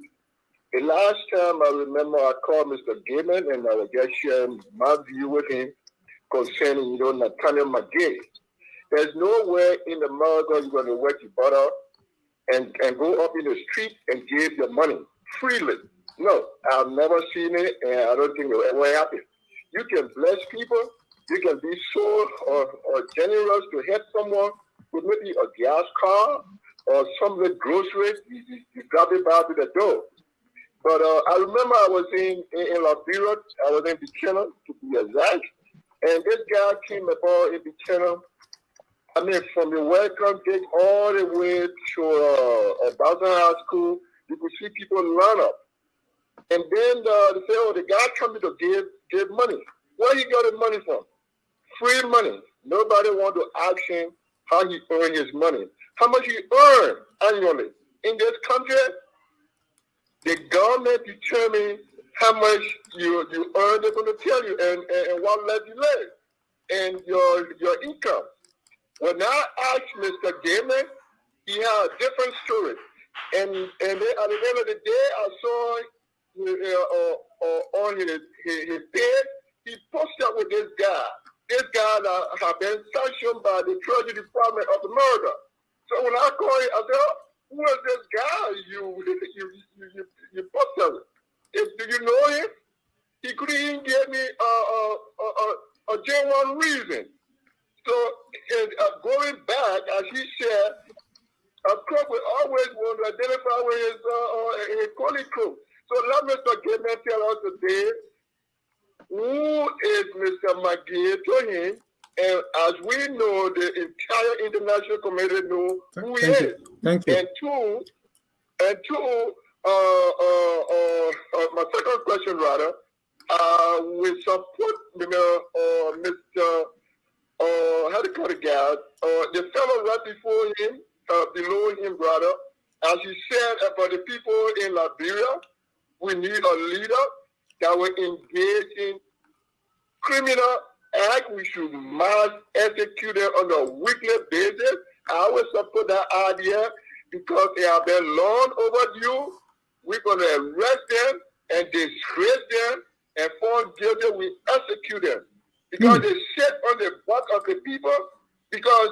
The last time I remember I called Mr. Gaiman and I was just sharing my view with him concerning, Nathaniel McGay. There's nowhere in America you're going to work your butt out and go up in the street and give your money freely. No, I've never seen it, and I don't think it will ever happen. You can bless people. You can be so or generous to help someone with maybe a gas car or some of the groceries. You grab it back to the door. But I remember I was in Liberia. I was in Buchanan, to be exact. And this guy came aboard in Buchanan. I mean, from the welcome gate all the way to Boston High School, you could see people line up. And then they say, the guy coming to give money. Where he got the money from? Free money. Nobody want to ask him how he earned his money. How much he earned annually. In this country, the government determines how much you earn. They're going to tell you and what level you live and your income. When I asked Mr. Gaiman, he had a different story. And then at the end of the day, I saw on his page, he posted up with this guy. This guy that had been sanctioned by the Treasury Department of America. So when I called him, I said, who is this guy you posted? Do you know him? He couldn't even give me a genuine reason. So, going back, as he said, a crook will always want to identify with his colleague crook. So let Mr. Gilman tell us today who is Mr. McGee to him, and as we know, the entire international community know who he is. Thank you. And two, my second question, rather, we support Mr. How do you call the guy? The fellow right before him, below him, rather, as he said about the people in Liberia, we need a leader that will engage in criminal act. We should mass execute them on a weekly basis. I will support that idea because they have been long overdue. We're going to arrest them and disgrace them and found guilty. We execute them because they sit on the back of the people. Because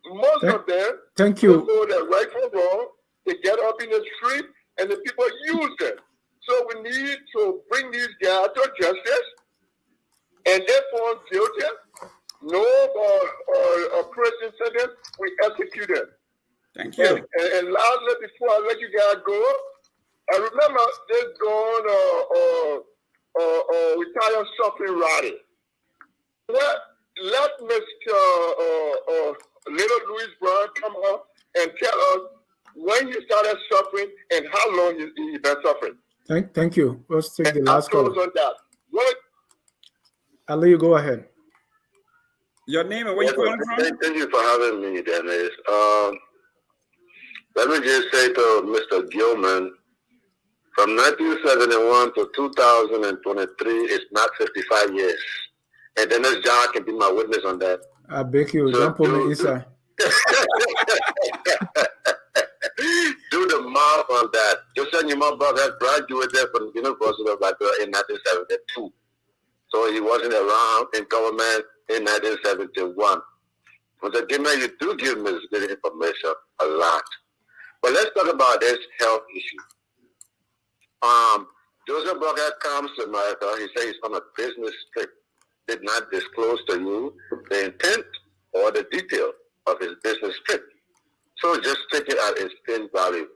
most of them don't know that right from wrong. They get up in the street and the people use them. So we need to bring these guys to justice, and they found guilty. No prison sentence. We execute them. Thank you. And lastly, before I let you guys go, I remember this going retired suffering rally. Let Mr. Little Louis Brown come up and tell us when he started suffering and how long he been suffering. Thank you. Let's take the last call. On that. What? I'll let you go ahead. Your name and where you calling from? Thank you for having me, Dennis. Let me just say to Mr. Gilman, from 1971 to 2023 is not 55 years. And Dennis John can be my witness on that. I beg you, don't put me inside. Do the math on that. Joseph Nyumaba had graduated from the University of Liberia in 1972. So he wasn't around in government in 1971. Mr. Gilman, you do give me this information a lot. But let's talk about this health issue. Joseph Boakai comes to America. He says he's on a business trip. Did not disclose to you the intent or the detail of his business trip. So just take it at its face value.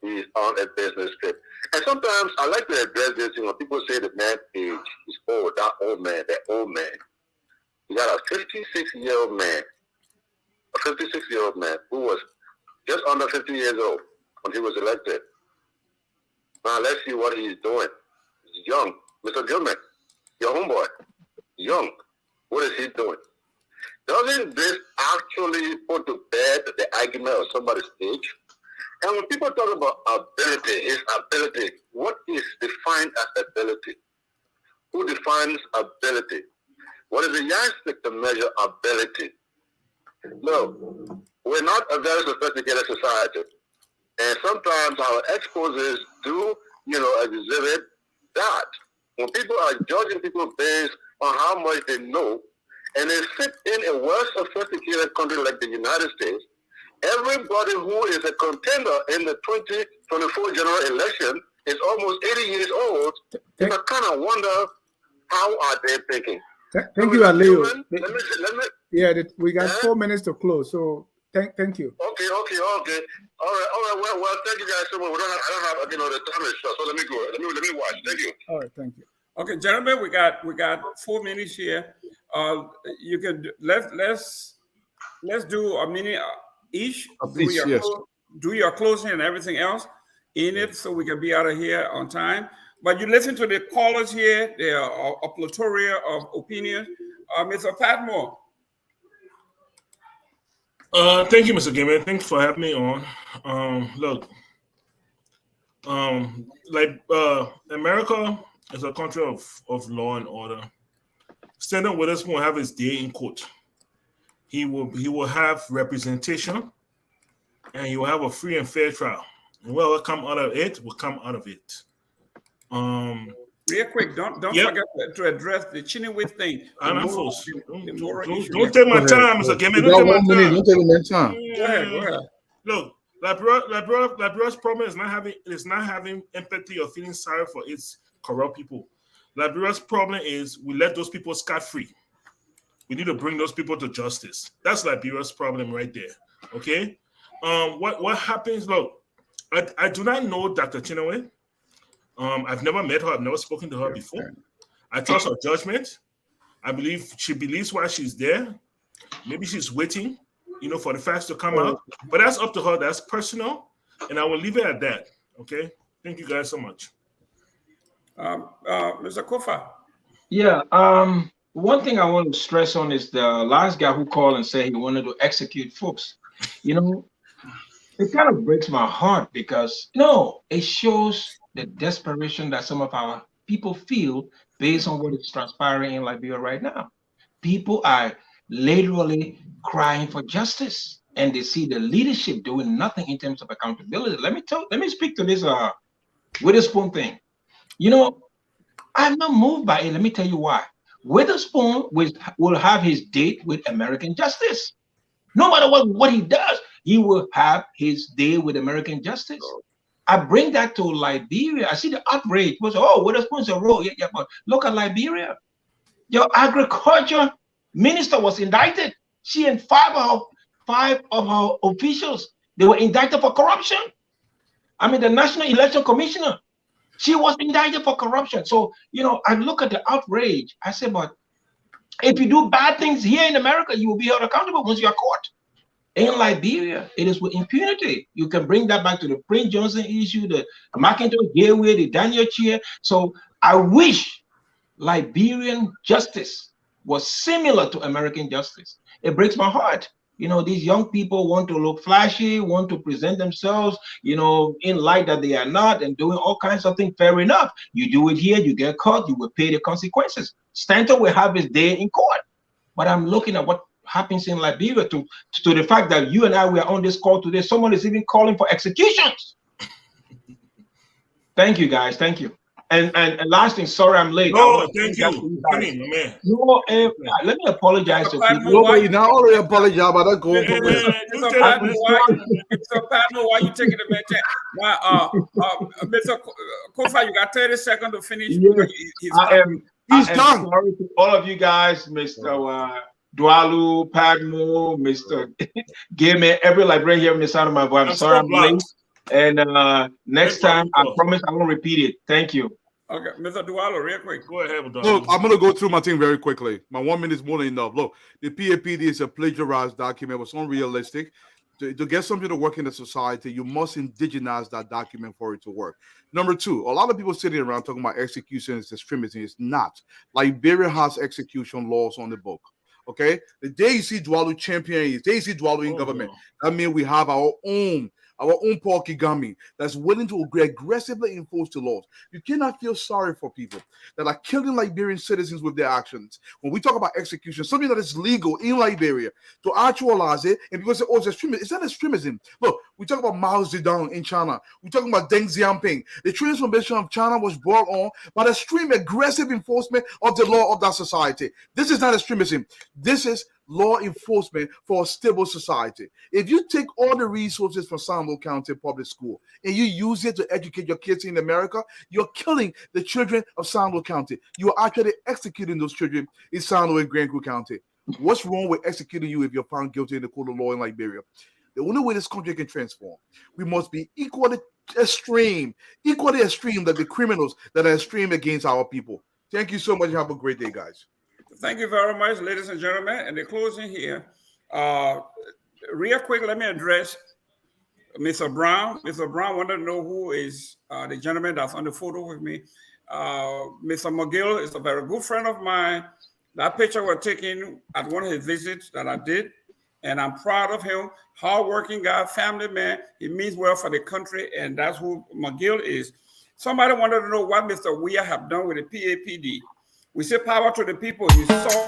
He's on a business trip. And sometimes I like to address this, when people say the man age is old, that old man. You got a 56-year-old man, who was just under 50 years old when he was elected. Now let's see what he's doing. He's young. Mr. Gilman, your homeboy, young. What is he doing? Doesn't this actually put to bed the argument of somebody's age? And when people talk about ability, his ability, what is defined as ability? Who defines ability? What is the yardstick to measure ability? No, we're not a very sophisticated society. And sometimes our exposés do, exhibit that. When people are judging people based on how much they know, and they fit in a well-sophisticated country like the United States, everybody who is a contender in the 2024 general election is almost 80 years old. And I kind of wonder, how are they thinking? Thank you, Aleo. Yeah, we got 4 minutes to close, so thank you. Okay. All right. Well, thank you guys so much. I don't have, the time is short, so let me go. Let me watch. Thank you. All right, thank you. Okay, gentlemen, we got 4 minutes here. You can let's do a minute each. Do your closing and everything else in it, so we can be out of here on time. But you listen to the callers here. There are a plethora of opinions. Mr. Patmore. Thank you, Mr. Gilman. Thanks for having me on. America is a country of law and order. Stanton Witherspoon will have his day in court. He will have representation, and he will have a free and fair trial. And what will come out of it will come out of it. Real quick, don't forget to address the Chinewit thing. Don't take my time, Mr. Gilman. Don't take my time. Go ahead. Look, Liberia's problem is not having empathy or feeling sorry for its corrupt people. Liberia's problem is we let those people scot-free. We need to bring those people to justice. That's Liberia's problem right there. Okay? What happens? Look, I do not know Dr. Chinwe. I've never met her. I've never spoken to her before. I trust her judgment. I believe she believes why she's there. Maybe she's waiting, for the facts to come out. But that's up to her. That's personal. And I will leave it at that. Okay? Thank you guys so much. Mr. Kofa. Yeah. One thing I want to stress on is the last guy who called and said he wanted to execute folks. It kind of breaks my heart because, it shows the desperation that some of our people feel based on what is transpiring in Liberia right now. People are literally crying for justice, and they see the leadership doing nothing in terms of accountability. Let me speak to this Witherspoon thing. I'm not moved by it. Let me tell you why. Witherspoon will have his date with American justice. No matter what he does, he will have his day with American justice. I bring that to Liberia. I see the outrage. Witherspoon's a role. Yeah, but look at Liberia. Your agriculture minister was indicted. She and five of her officials, they were indicted for corruption. The National Election Commissioner, she was indicted for corruption. So, I look at the outrage. I say, but if you do bad things here in America, you will be held accountable once you are caught. In Liberia, it is with impunity. You can bring that back to the Prince Johnson issue, the McIntosh Gateway, the Daniel Chia. So I wish Liberian justice was similar to American justice. It breaks my heart. These young people want to look flashy, want to present themselves, in light that they are not, and doing all kinds of things. Fair enough. You do it here, you get caught, you will pay the consequences. Stanton will have his day in court. But I'm looking at what happens in Liberia to the fact that you and I were on this call today. Someone is even calling for executions. Thank you, guys. Thank you. And last thing, sorry I'm late. No, thank you. Man. Let me apologize to people. Nobody now already apologize, but that's going Mr. Padmo, why you taking the man? Mr. Kofa, you got 30 seconds to finish. Yeah. He's done. Sorry to all of you guys, Mr. Dwalu, Padmo, Mr. Game, every librarian here in the sound of my voice. I'm sorry I'm late. And next time, I promise I won't repeat it. Thank you. Okay, Mr. Dwalu, real quick. Go ahead. Look, I'm going to go through my thing very quickly. My 1 minute is more than enough. Look, the PAPD is a plagiarized document. It was unrealistic. To get something to work in the society, you must indigenize that document for it to work. Number two, a lot of people sitting around talking about execution is extremism. It's not. Liberia has execution laws on the book. Okay? The day you see Dwalu championing, the day you see Dwalu in government, that means we have our own Paul Kagame that's willing to aggressively enforce the laws. You cannot feel sorry for people that are killing Liberian citizens with their actions. When we talk about execution, something that is legal in Liberia, to actualize it, and people say, it's extremism. It's not extremism. Look, we talk about Mao Zedong in China. We're talking about Deng Xiaoping. The transformation of China was brought on by the extreme aggressive enforcement of the law of that society. This is not extremism. This is law enforcement for a stable society. If you take all the resources from Sandwell County Public School and you use it to educate your kids in America, you're killing the children of Sandwell County. You are actually executing those children in Sandwell and Grand Creek County. What's wrong with executing you if you're found guilty in the court of law in Liberia? The only way this country can transform, we must be equally extreme that the criminals that are extreme against our people. Thank you so much. Have a great day, guys. Thank you very much, ladies and gentlemen. And the closing here, real quick, let me address Mr. Brown. Mr. Brown wanted to know who is the gentleman that's on the photo with me. Mr. McGill is a very good friend of mine. That picture was taken at one of his visits that I did, and I'm proud of him. Hardworking guy, family man. He means well for the country, and that's who McGill is. Somebody wanted to know what Mr. Weir have done with the PAPD. We say power to the people. You saw.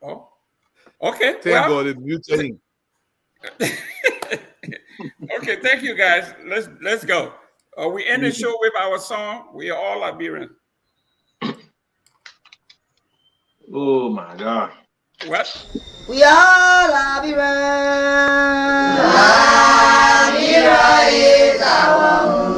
Oh, okay. Thank God, mutating. Okay, thank you guys. Let's go. We end the show with our song. We are all Liberian. Oh my God. What? We are Liberia. Liberia is our home.